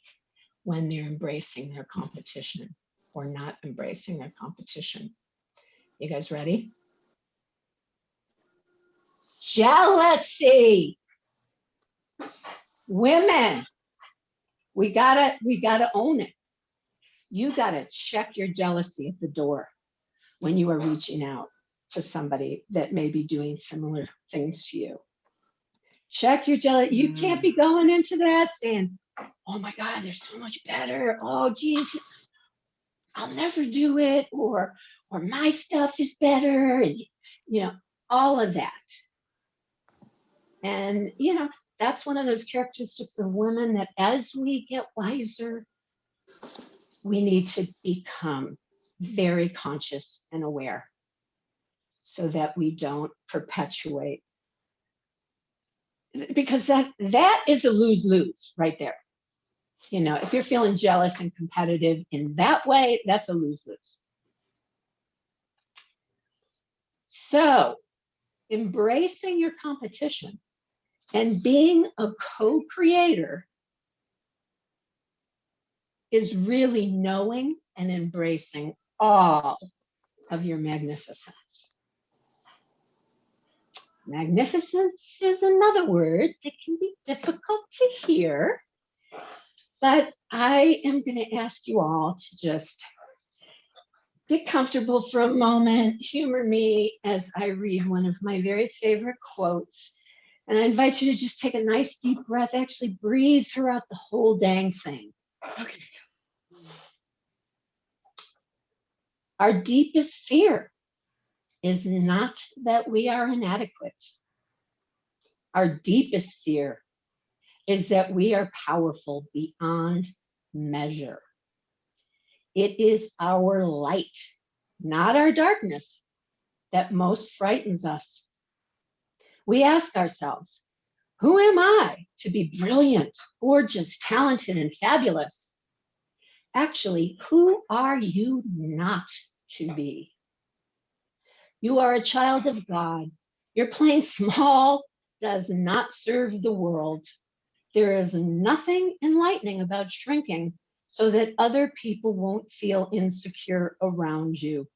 when they're embracing their competition or not embracing their competition. You guys ready? Jealousy. Women, we gotta own it. You gotta check your jealousy at the door when you are reaching out to somebody that may be doing similar things to you. Check your jealousy. You can't be going into that saying, oh my God, they're so much better. Oh geez, I'll never do it, or my stuff is better, and all of that. And that's one of those characteristics of women that as we get wiser, we need to become very conscious and aware so that we don't perpetuate, because that is a lose-lose right there. If you're feeling jealous and competitive in that way, that's a lose-lose. So embracing your competition and being a co-creator is really knowing and embracing all of your magnificence. Magnificence is another word that can be difficult to hear, but I am going to ask you all to just get comfortable for a moment, humor me as I read one of my very favorite quotes. And I invite you to just take a nice deep breath, actually breathe throughout the whole dang thing. Okay. Our deepest fear is not that we are inadequate. Our deepest fear is that we are powerful beyond measure. It is our light, not our darkness, that most frightens us. We ask ourselves, who am I to be brilliant, gorgeous, talented, and fabulous? Actually, who are you not to be? You are a child of God. Your playing small does not serve the world. There is nothing enlightening about shrinking so that other people won't feel insecure around you.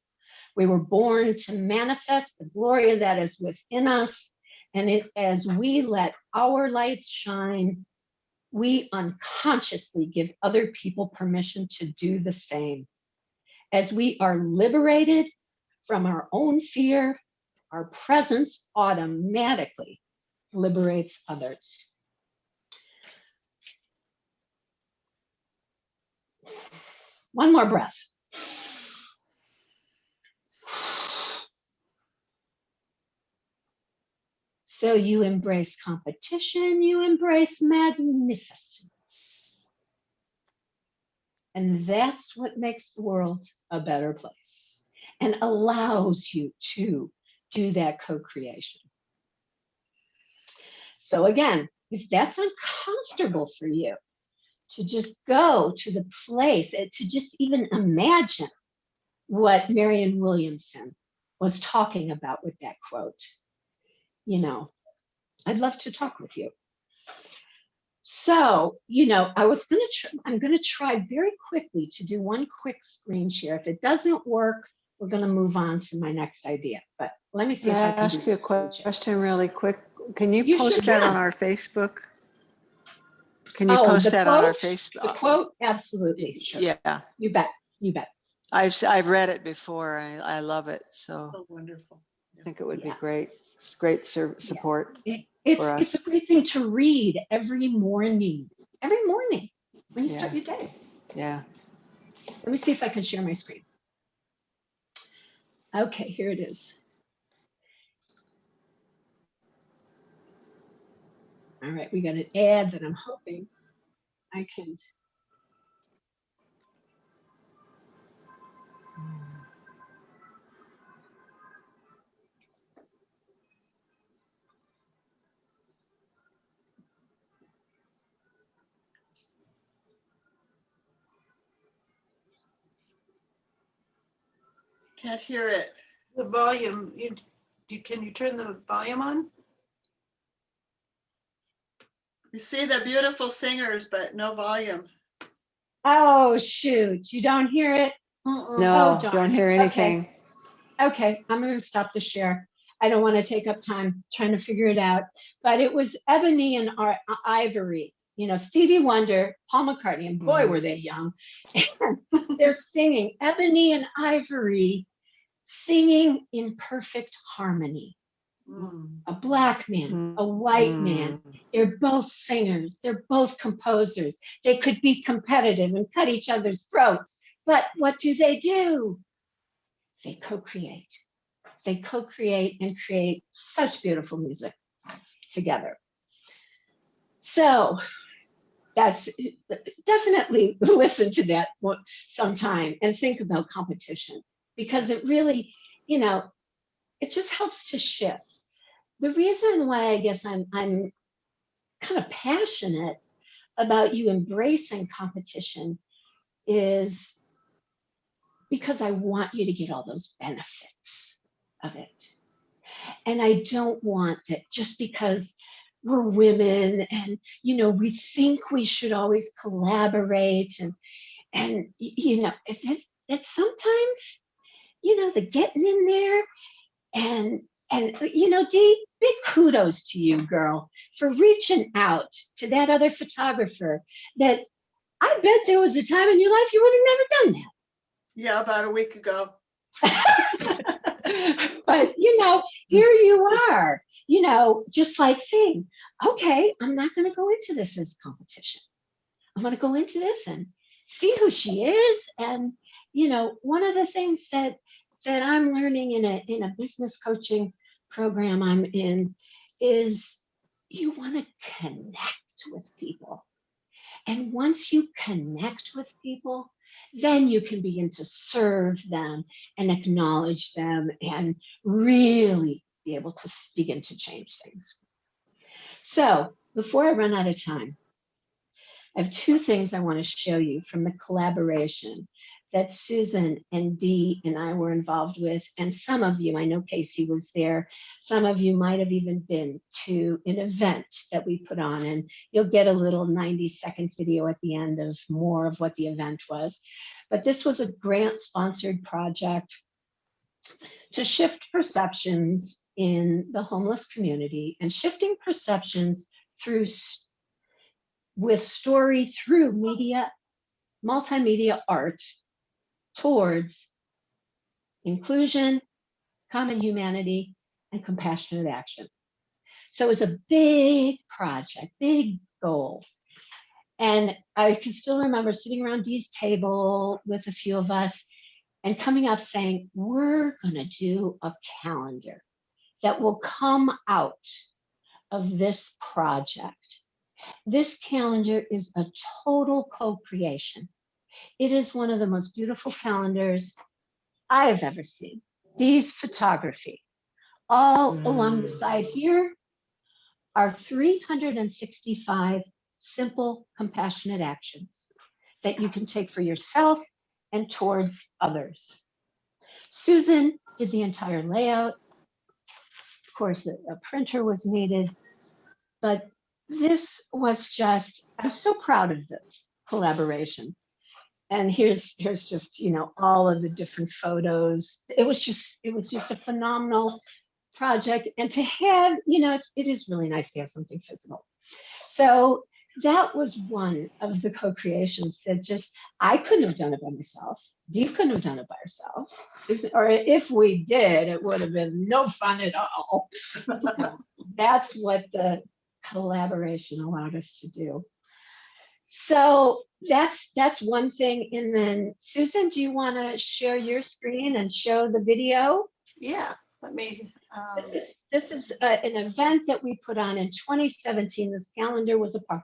We were born to manifest the glory that is within us. And as we let our lights shine, we unconsciously give other people permission to do the same. As we are liberated from our own fear, our presence automatically liberates others. One more breath. So you embrace competition, you embrace magnificence. And that's what makes the world a better place and allows you to do that co-creation. So again, if that's uncomfortable for you, to just go to the place, to just even imagine what Marianne Williamson was talking about with that quote. You know, I'd love to talk with you. So, you know, I'm going to try very quickly to do one quick screen share. If it doesn't work, we're going to move on to my next idea. But let me see Can if I I can ask do you a this screen share. question really quick? Can you You sure post that on can. our Facebook? Can you Oh, post the that on our quote? The Facebook? quote? Absolutely. Sure. Yeah, You bet. You bet. I've read it before. I love it. So So wonderful. I think it would be Yeah. great. It's great support. It's For a us. great thing to read every morning when you start Yeah. your day. Yeah. Let me see if I can share my screen. Okay, here it is. All right, we got an ad that I'm hoping I can. Can't hear it. The volume, can you turn the volume on? We see the beautiful singers, but no volume. Oh, shoot, you don't hear it? No, darn. don't hear anything. Okay, I'm going to stop the share. I don't want to take up time trying to figure it out. But it was Ebony and Ivory, you know, Stevie Wonder, Paul McCartney, and boy, were they young. And they're singing, Ebony and Ivory, singing in perfect harmony. A black man, a white man. They're both singers. They're both composers. They could be competitive and cut each other's throats. But what do? They co-create. They co-create and create such beautiful music together. So that's definitely listen to that sometime and think about competition, because it really, you know, it just helps to shift. The reason why I guess I'm kind of passionate about you embracing competition is because I want you to get all those benefits of it. And I don't want that just because we're women and, you know, we think we should always collaborate and you know, that sometimes, you know, the getting in there and you know, Dee, big kudos to you, girl, for reaching out to that other photographer that I bet there was a time in your life you would have never done that. Yeah, about a week ago. But, you know, here you are, you know, just like saying, okay, I'm not going to go into this as competition. I'm going to go into this and see who she is. And, you know, one of the things that I'm learning in a business coaching program I'm in is you want to connect with people. And once you connect with people, then you can begin to serve them and acknowledge them and really be able to begin to change things. So before I run out of time, I have two things I want to show you from the collaboration that Susan and Dee and I were involved with. And some of you, I know Casey was there, some of you might have even been to an event that we put on, and you'll get a little 90-second video at the end of more of what the event was. But this was a grant-sponsored project to shift perceptions in the homeless community, and shifting perceptions with story through media, multimedia art, towards inclusion, common humanity, and compassionate action. So it was a big project, big goal. And I can still remember sitting around Dee's table with a few of us and coming up saying, we're gonna do a calendar that will come out of this project. This calendar is a total co-creation. It is one of the most beautiful calendars I have ever seen. Dee's photography. All along the side here are 365 simple, compassionate actions that you can take for yourself and towards others. Susan did the entire layout. Of course, a printer was needed, but this was just, I'm so proud of this collaboration. And here's just, you know, all of the different photos. It was just a phenomenal project. And to have, you know, it is really nice to have something physical. So that was one of the co-creations that just, I couldn't have done it by myself. Dee couldn't have done it by herself. Susan, or if we did, it would have been no fun at all. That's what the collaboration allowed us to do. So that's one thing. And then Susan, do you want to share your screen and show the video? Yeah, let me. This is an event that we put on in 2017. This calendar was a part,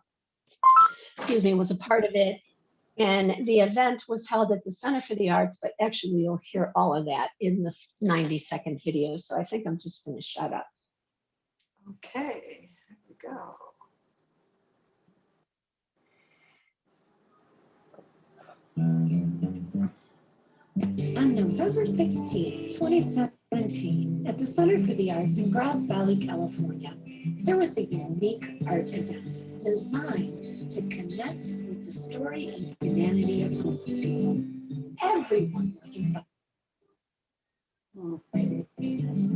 was a part of it. And the event was held at the Center for the Arts, but actually you'll hear all of that in the 90-second video. So I think I'm just going to shut up. Okay, here we go. On November 16th, 2017, at the Center for the Arts in Grass Valley, California, there was a unique art event designed to connect with the story and humanity of homeless people. Everyone was invited.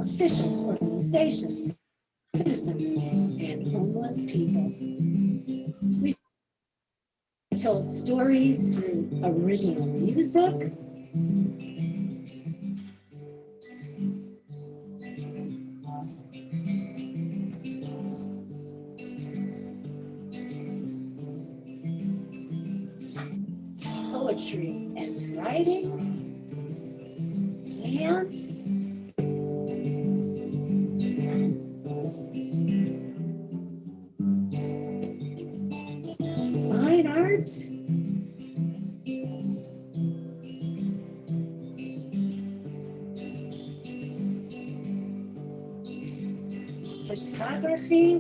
Officials, organizations, citizens, and homeless people. We told stories through original music, poetry and writing, dance, fine art, photography,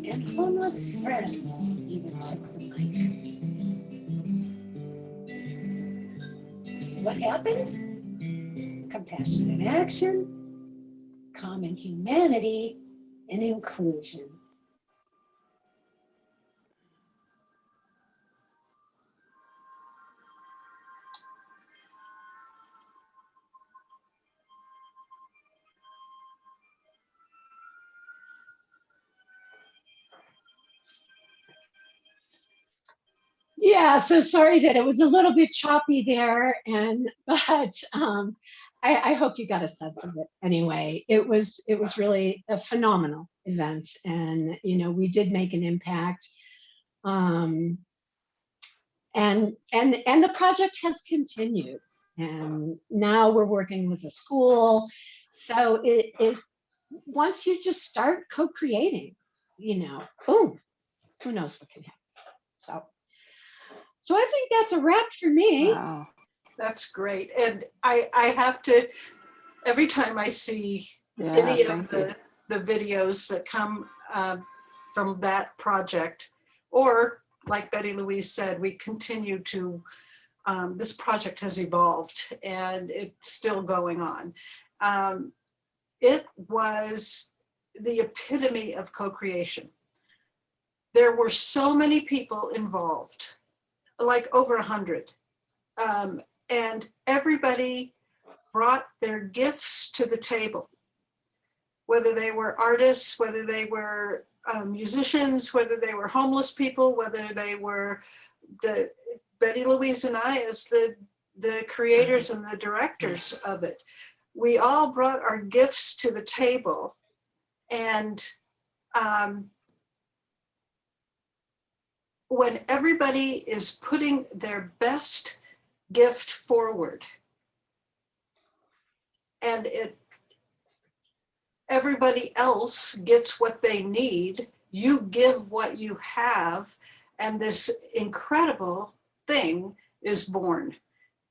and homeless friends even took the mic. What happened? Compassionate action, common humanity, and inclusion. Yeah, so sorry that it was a little bit choppy there, but I hope you got a sense of it. Anyway, it was really a phenomenal event, and you know, we did make an impact, and the project has continued, and now we're working with the school. So it once you just start co-creating, you know, boom, who knows what can happen. So I think that's a wrap for me. Wow. That's great. And I have to, every time I see Yeah, any of thank you. the videos that come from that project, or like Betty Louise said, we continue to, this project has evolved and it's still going on. It was the epitome of co-creation. There were so many people involved, like over 100. And everybody brought their gifts to the table, whether they were artists, whether they were musicians, whether they were homeless people, whether they were Betty Louise and I as the creators and the directors of it. We all brought our gifts to the table, and when everybody is putting their best gift forward, and everybody else gets what they need, you give what you have, and this incredible thing is born.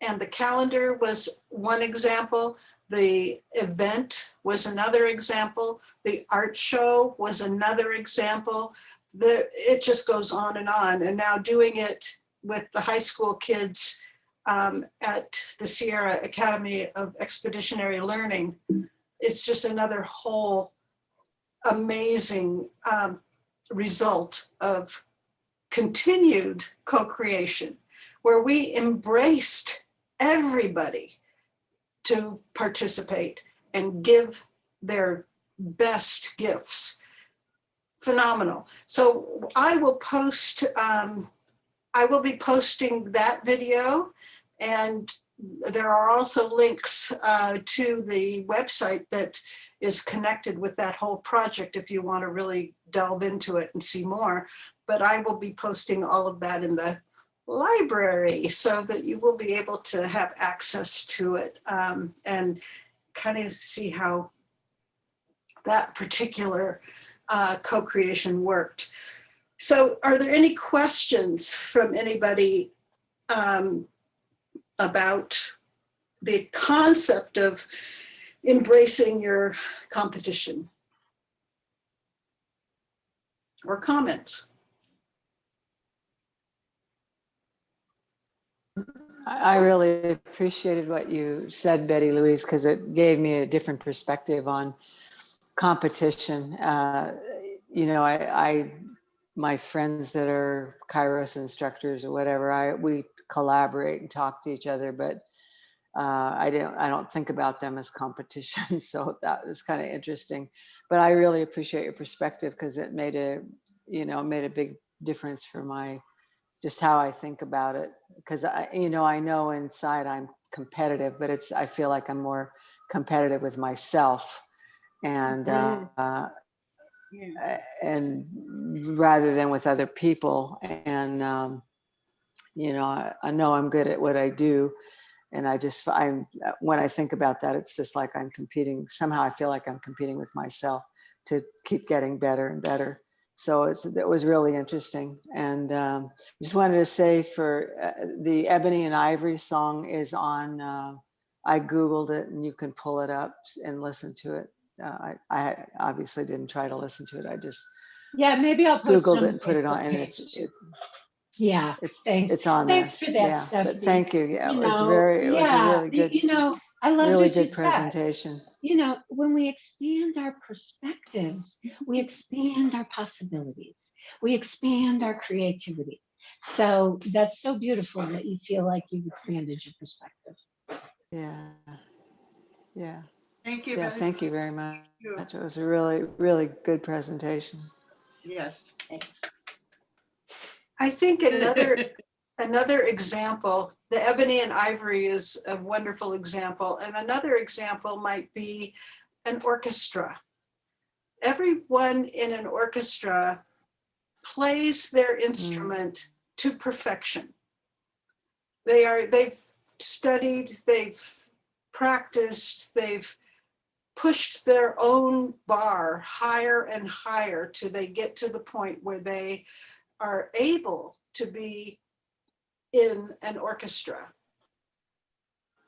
And the calendar was one example. The event was another example. The art show was another example. It just goes on. And now doing it with the high school kids at the Sierra Academy of Expeditionary Learning. It's just another whole amazing result of continued co-creation, where we embraced everybody to participate and give their best gifts. Phenomenal. So I will be posting that video, and there are also links to the website that is connected with that whole project if you want to really delve into it and see more. But I will be posting all of that in the library so that you will be able to have access to it and kind of see how that particular co-creation worked. So are there any questions from anybody about the concept of embracing your competition? Or comments? I really appreciated what you said, Betty Louise, because it gave me a different perspective on competition. You know, my friends that are Kairos instructors or whatever, we collaborate and talk to each other, but I don't think about them as competition. So that was kind of interesting. But I really appreciate your perspective, because it made a big difference for just how I think about it. Because I know inside I'm competitive, but I feel like I'm more competitive with myself, and and rather than with other people. And I know I'm good at what I do, and when I think about that, it's just like I'm competing. Somehow I feel like I'm competing with myself to keep getting better and better. So it was really interesting. And just wanted to say, for the Ebony and Ivory song is on, I Googled it, and you can pull it up and listen to it. I obviously didn't try to listen to it. I just maybe I'll post Googled on it the and put it on, Facebook and page. Yeah, thanks. it's on Thanks there. for that, Yeah, Stephanie. but thank you. Yeah, it was a really good, I loved really what you good said. presentation. When we expand our perspectives, we expand our possibilities, we expand our creativity. So that's so beautiful that you feel like you've expanded your perspective. Yeah. Thank you. Yeah, Betty. thank you very much. you. It was a really, really good presentation. Yes. Thanks. I think another example, the Ebony and Ivory is a wonderful example. And another example might be an orchestra. Everyone in an orchestra plays their instrument to perfection. They've studied, they've practiced, they've pushed their own bar higher and higher till they get to the point where they are able to be in an orchestra.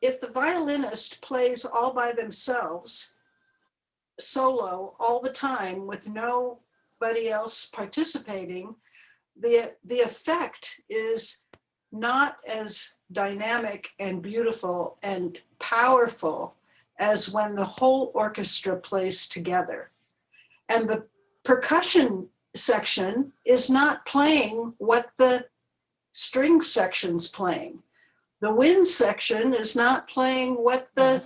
If the violinist plays all by themselves, solo all the time with nobody else participating, the effect is not as dynamic and beautiful and powerful as when the whole orchestra plays together. And the percussion section is not playing what the string section's playing. The wind section is not playing what the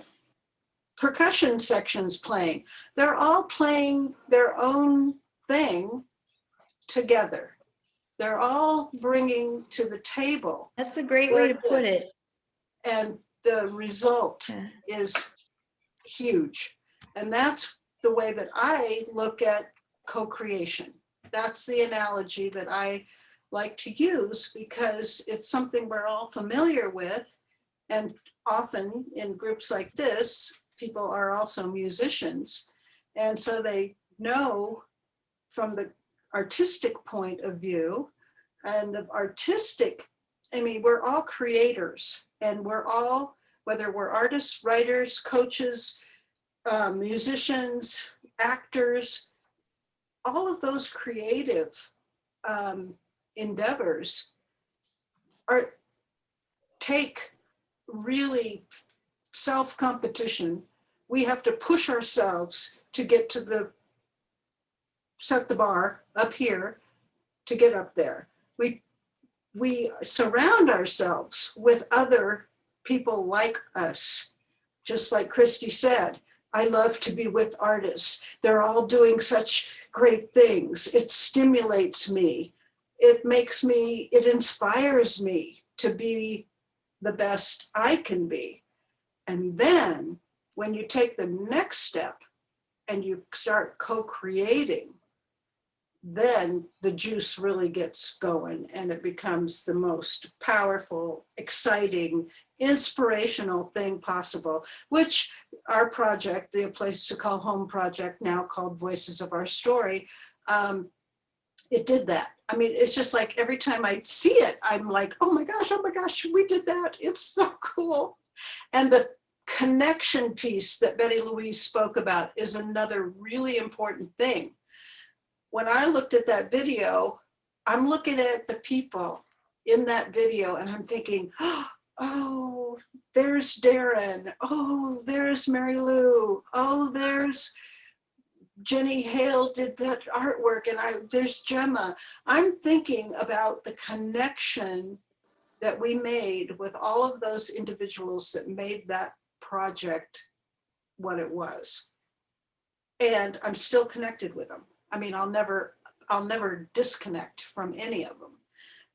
percussion section's playing. They're all playing their own thing together. They're all bringing to the table. That's a great way to put it. And the result is huge. And that's the way that I look at co-creation. That's the analogy that I like to use, because it's something we're all familiar with. And often in groups like this, people are also musicians. And so they know from the artistic point of view, and the artistic, we're all creators, and we're all, whether we're artists, writers, coaches, musicians, actors, all of those creative endeavors take really self-competition. We have to push ourselves to get to set the bar up here to get up there. We surround ourselves with other people like us. Just like Christy said, I love to be with artists. They're all doing such great things. It stimulates me. It inspires me to be the best I can be. And then when you take the next step and you start co-creating, then the juice really gets going and it becomes the most powerful, exciting, inspirational thing possible, which our project, the Place to Call Home project, now called Voices of Our Story, it did that. I mean, it's just like every time I see it, I'm like, oh my gosh, we did that. It's so cool. And the connection piece that Betty Louise spoke about is another really important thing. When I looked at that video, I'm looking at the people in that video and I'm thinking, oh, there's Darren. Oh, there's Mary Lou. Oh, there's Jenny Hale did that artwork, and there's Gemma. I'm thinking about the connection that we made with all of those individuals that made that project what it was. And I'm still connected with them. I mean, I'll never disconnect from any of them.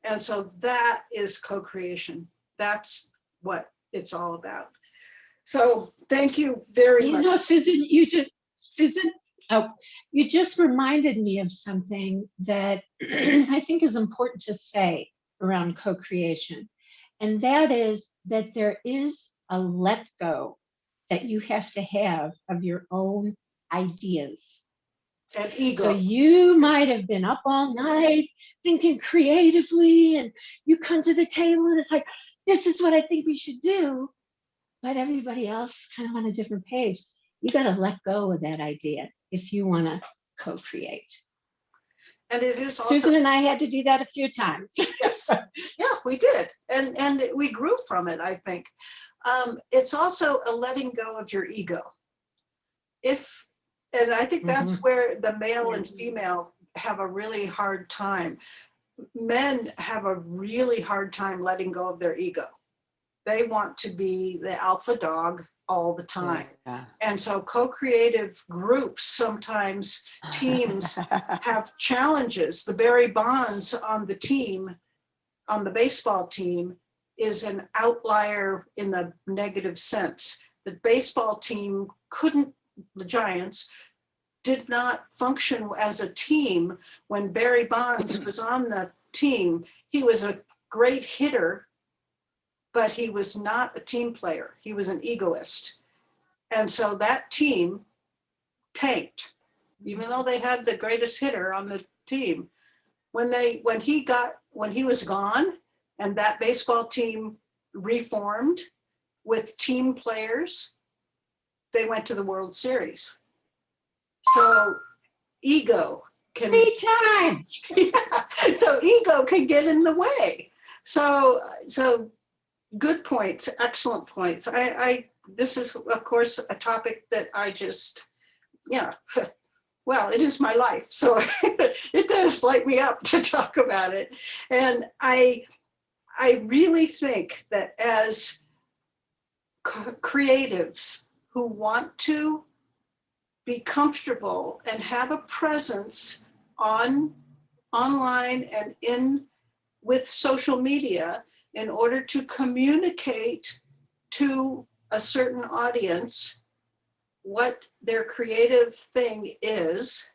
And so that is co-creation. That's what it's all about. So thank you very much. You know, Susan, you just reminded me of something that I think is important to say around co-creation. And that is that there is a let go that you have to have of your own ideas. And ego. So you might have been up all night thinking creatively, and you come to the table and it's like, this is what I think we should do. But everybody else kind of on a different page. You got to let go of that idea if you want to co-create. And it is also, Susan and I had to do that a few times. yes, yeah, we did. And we grew from it, I think. It's also a letting go of your ego. And I think that's where the male and female have a really hard time. Men have a really hard time letting go of their ego. They want to be the alpha dog all the time. Yeah. And so co-creative groups, sometimes teams have challenges. The Barry Bonds on the team, on the baseball team, is an outlier in the negative sense. The baseball team the Giants did not function as a team when Barry Bonds was on the team. He was a great hitter, but he was not a team player. He was an egoist. And so that team tanked, even though they had the greatest hitter on the team. When he was gone and that baseball team reformed with team players, they went to the World Series. So ego can— 3 times. Yeah, so ego can get in the way. So good points, excellent points. This is, of course, a topic that I just, well, it is my life. So it does light me up to talk about it. And I really think that as creatives who want to be comfortable and have a presence online and with social media in order to communicate to a certain audience what their creative thing is,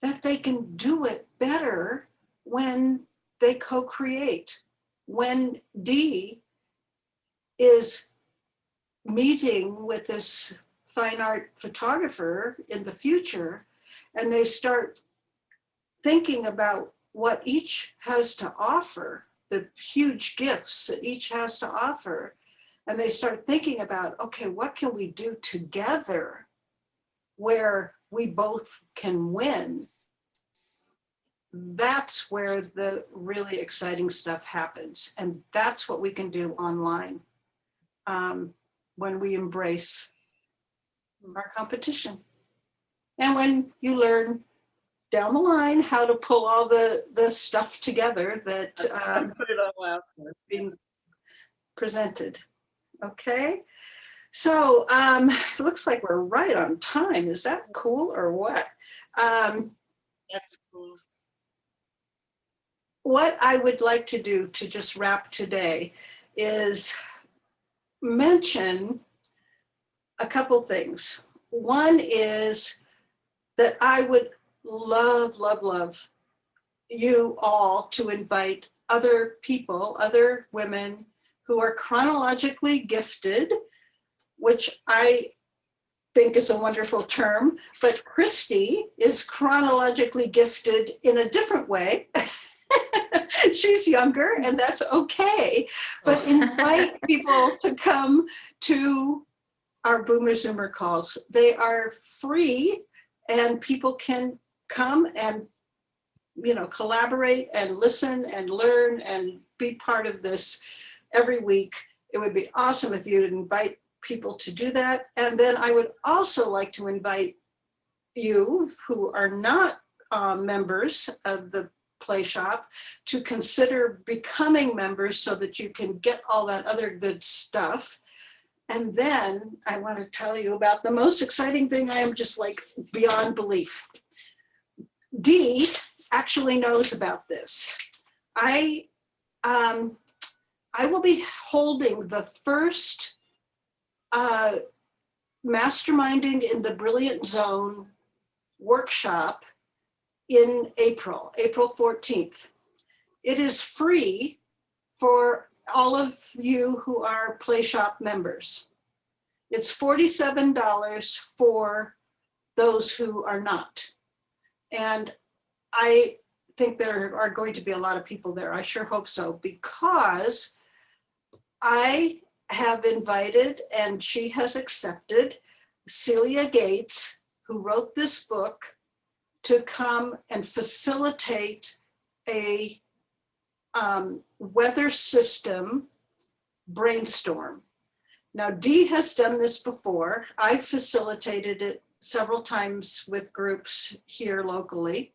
that they can do it better when they co-create. When Dee is meeting with this fine art photographer in the future, and they start thinking about what each has to offer, the huge gifts that each has to offer, and they start thinking about, okay, what can we do together where we both can win? that's where the really exciting stuff happens. And that's what we can do online when we embrace our competition. And when you learn down the line how to pull all the stuff together that Put it all out there. being presented. Okay. So it looks like we're right on time. Is that cool or what? That's cool. What I would like to do to just wrap today is mention a couple things. One is that I would love, love, love you all to invite other people, other women who are chronologically gifted, which I think is a wonderful term, but Christy is chronologically gifted in a different way. She's younger and that's okay, but invite people to come to our Boomer Zoomer calls. They are free and people can come and, you know, collaborate and listen and learn and be part of this every week. It would be awesome if you'd invite people to do that. And then I would also like to invite you who are not members of the Play Shop to consider becoming members so that you can get all that other good stuff. And then I want to tell you about the most exciting thing. I am just like beyond belief. Dee actually knows about this. I will be holding the first Masterminding in the Brilliant Zone workshop in April 14th. It is free for all of you who are Play Shop members. It's $47 for those who are not. And I think there are going to be a lot of people there. I sure hope so, because I have invited, and she has accepted, Celia Gates, who wrote this book, to come and facilitate a weather system brainstorm. Now, Dee has done this before. I've facilitated it several times with groups here locally,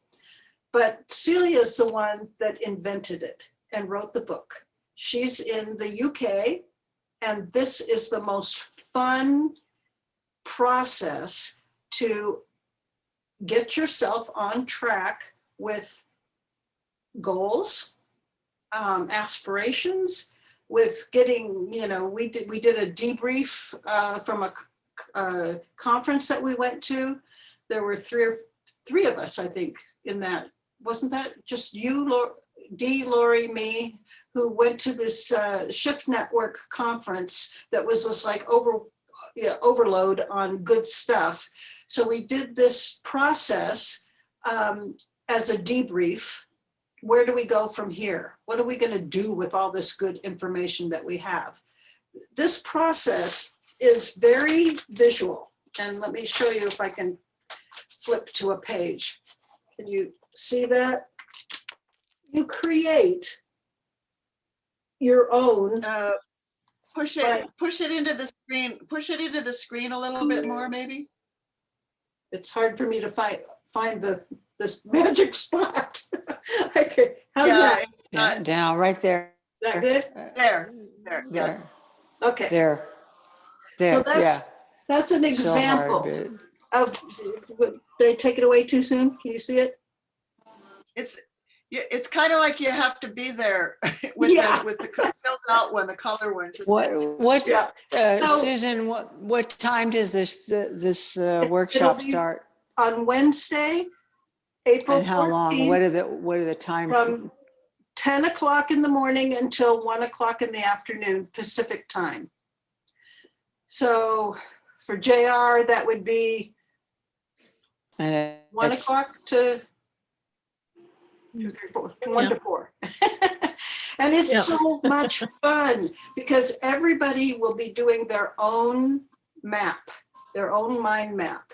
but Celia is the one that invented it and wrote the book. She's in the UK, and this is the most fun process to get yourself on track with goals, aspirations, with getting, you know, we did a debrief from a conference that we went to. There were three of us, I think, in that. Wasn't that just you, Dee, Lori, me, who went to this Shift Network conference that was just like overload on good stuff. So we did this process as a debrief. Where do we go from here? What are we going to do with all this good information that we have? This process is very visual. And let me show you if I can flip to a page. Can you see that? You create your own. Push it into the screen. Push it into the screen a little bit more, maybe. It's hard for me to find this magic spot. Okay, how's that? It's not Down right there. Is that good? there. Okay. There. So Yeah. that's an So hard, example but- of, did they take it away too soon? Can you see it? It's kind of like you have to be there with the filled out one, the color one. What, Yeah. So- Susan, what time does this workshop be start? On Wednesday, April 14th. And how long? What are the times? From 10 o'clock in the morning until 1 o'clock in the afternoon, Pacific time. So for JR, that would be And 1 it's- o'clock to 2, 3, 4, 1 to 4. And it's Yeah. so much fun because everybody will be doing their own map, their own mind map.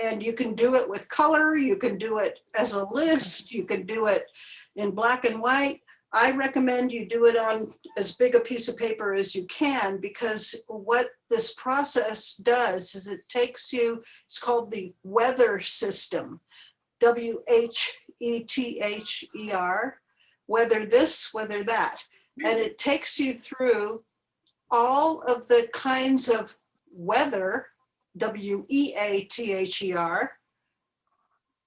And you can do it with color, you can do it as a list, you can do it in black and white. I recommend you do it on as big a piece of paper as you can, because what this process does is it takes you, it's called the weather system, WHETHER, whether this, whether that. And it takes you through all of the kinds of weather, WEATHER,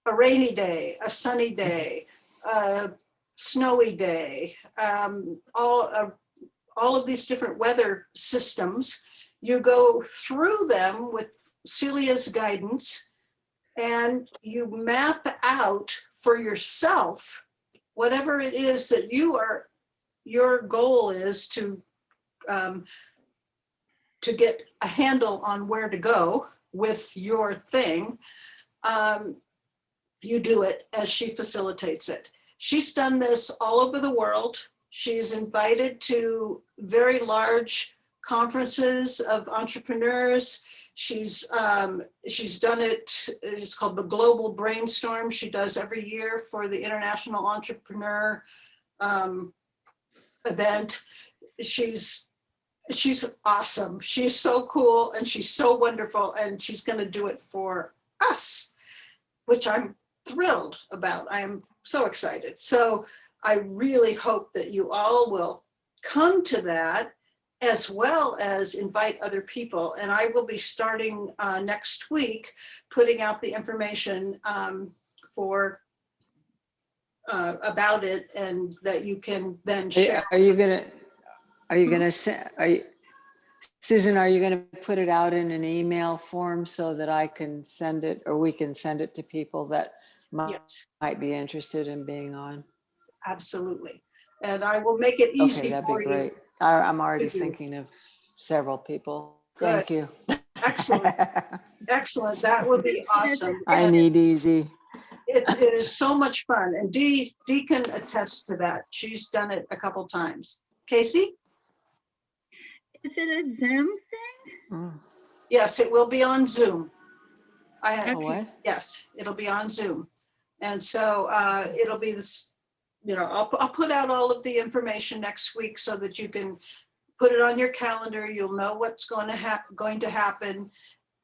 a rainy day, a sunny day, a snowy day, all of these different weather systems. You go through them with Celia's guidance, and you map out for yourself whatever it is that your goal is to get a handle on where to go with your thing. You do it as she facilitates it. She's done this all over the world. She's invited to very large conferences of entrepreneurs. She's done it, it's called the Global Brainstorm. She does every year for the International Entrepreneur event. She's awesome. She's so cool and she's so wonderful, and she's going to do it for us, which I'm thrilled about. I am so excited. So I really hope that you all will come to that, as well as invite other people. And I will be starting next week, putting out the information about it, and that you can then share. Susan, are you gonna put it out in an email form so that I can send it, or we can send it to people that might be interested in being on? Absolutely. And I will make it easy Okay, that'd for be you. great. I'm already Thank you. thinking of several people. Good. Thank you. Excellent. Excellent. That would be awesome. I And need easy. it is so much fun. And Dee can attest to that. She's done it a couple times. Casey? Is it a Zoom thing? Mm. Yes, it will be on Zoom. A what? Yes, it'll be on Zoom. And so it'll be this, I'll put out all of the information next week so that you can put it on your calendar. You'll know what's going to happen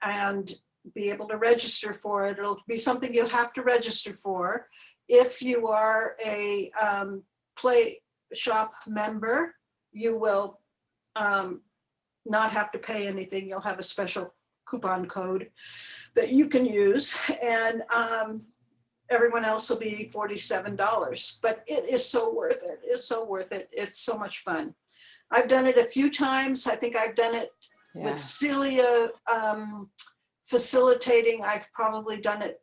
and be able to register for it. It'll be something you'll have to register for. If you are a Play Shop member, you will not have to pay anything. You'll have a special coupon code that you can use, and everyone else will be $47. But it is so worth it. It's so worth it. It's so much fun. I've done it a few times. I think I've done it with Celia facilitating. I've probably done it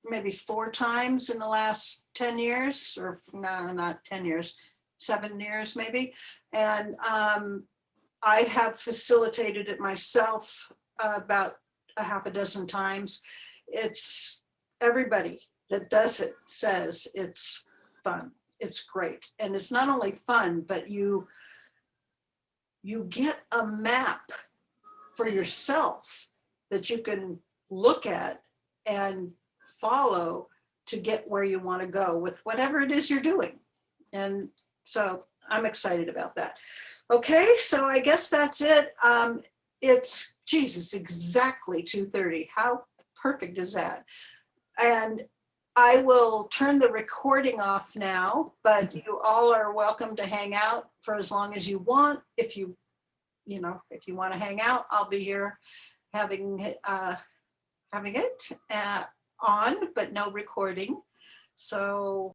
maybe 4 times in the last 10 years, or no, not 10 years, 7 years maybe. And I have facilitated it myself about a half a dozen times. It's everybody that does it says it's fun. It's great. And it's not only fun, but you get a map for yourself that you can look at and follow to get where you want to go with whatever it is you're doing. And so I'm excited about that. Okay, so I guess that's it. It's exactly 2:30. How perfect is that? And I will turn the recording off now, but you all are welcome to hang out for as long as you want. If you want to hang out, I'll be here having it on, but no recording. So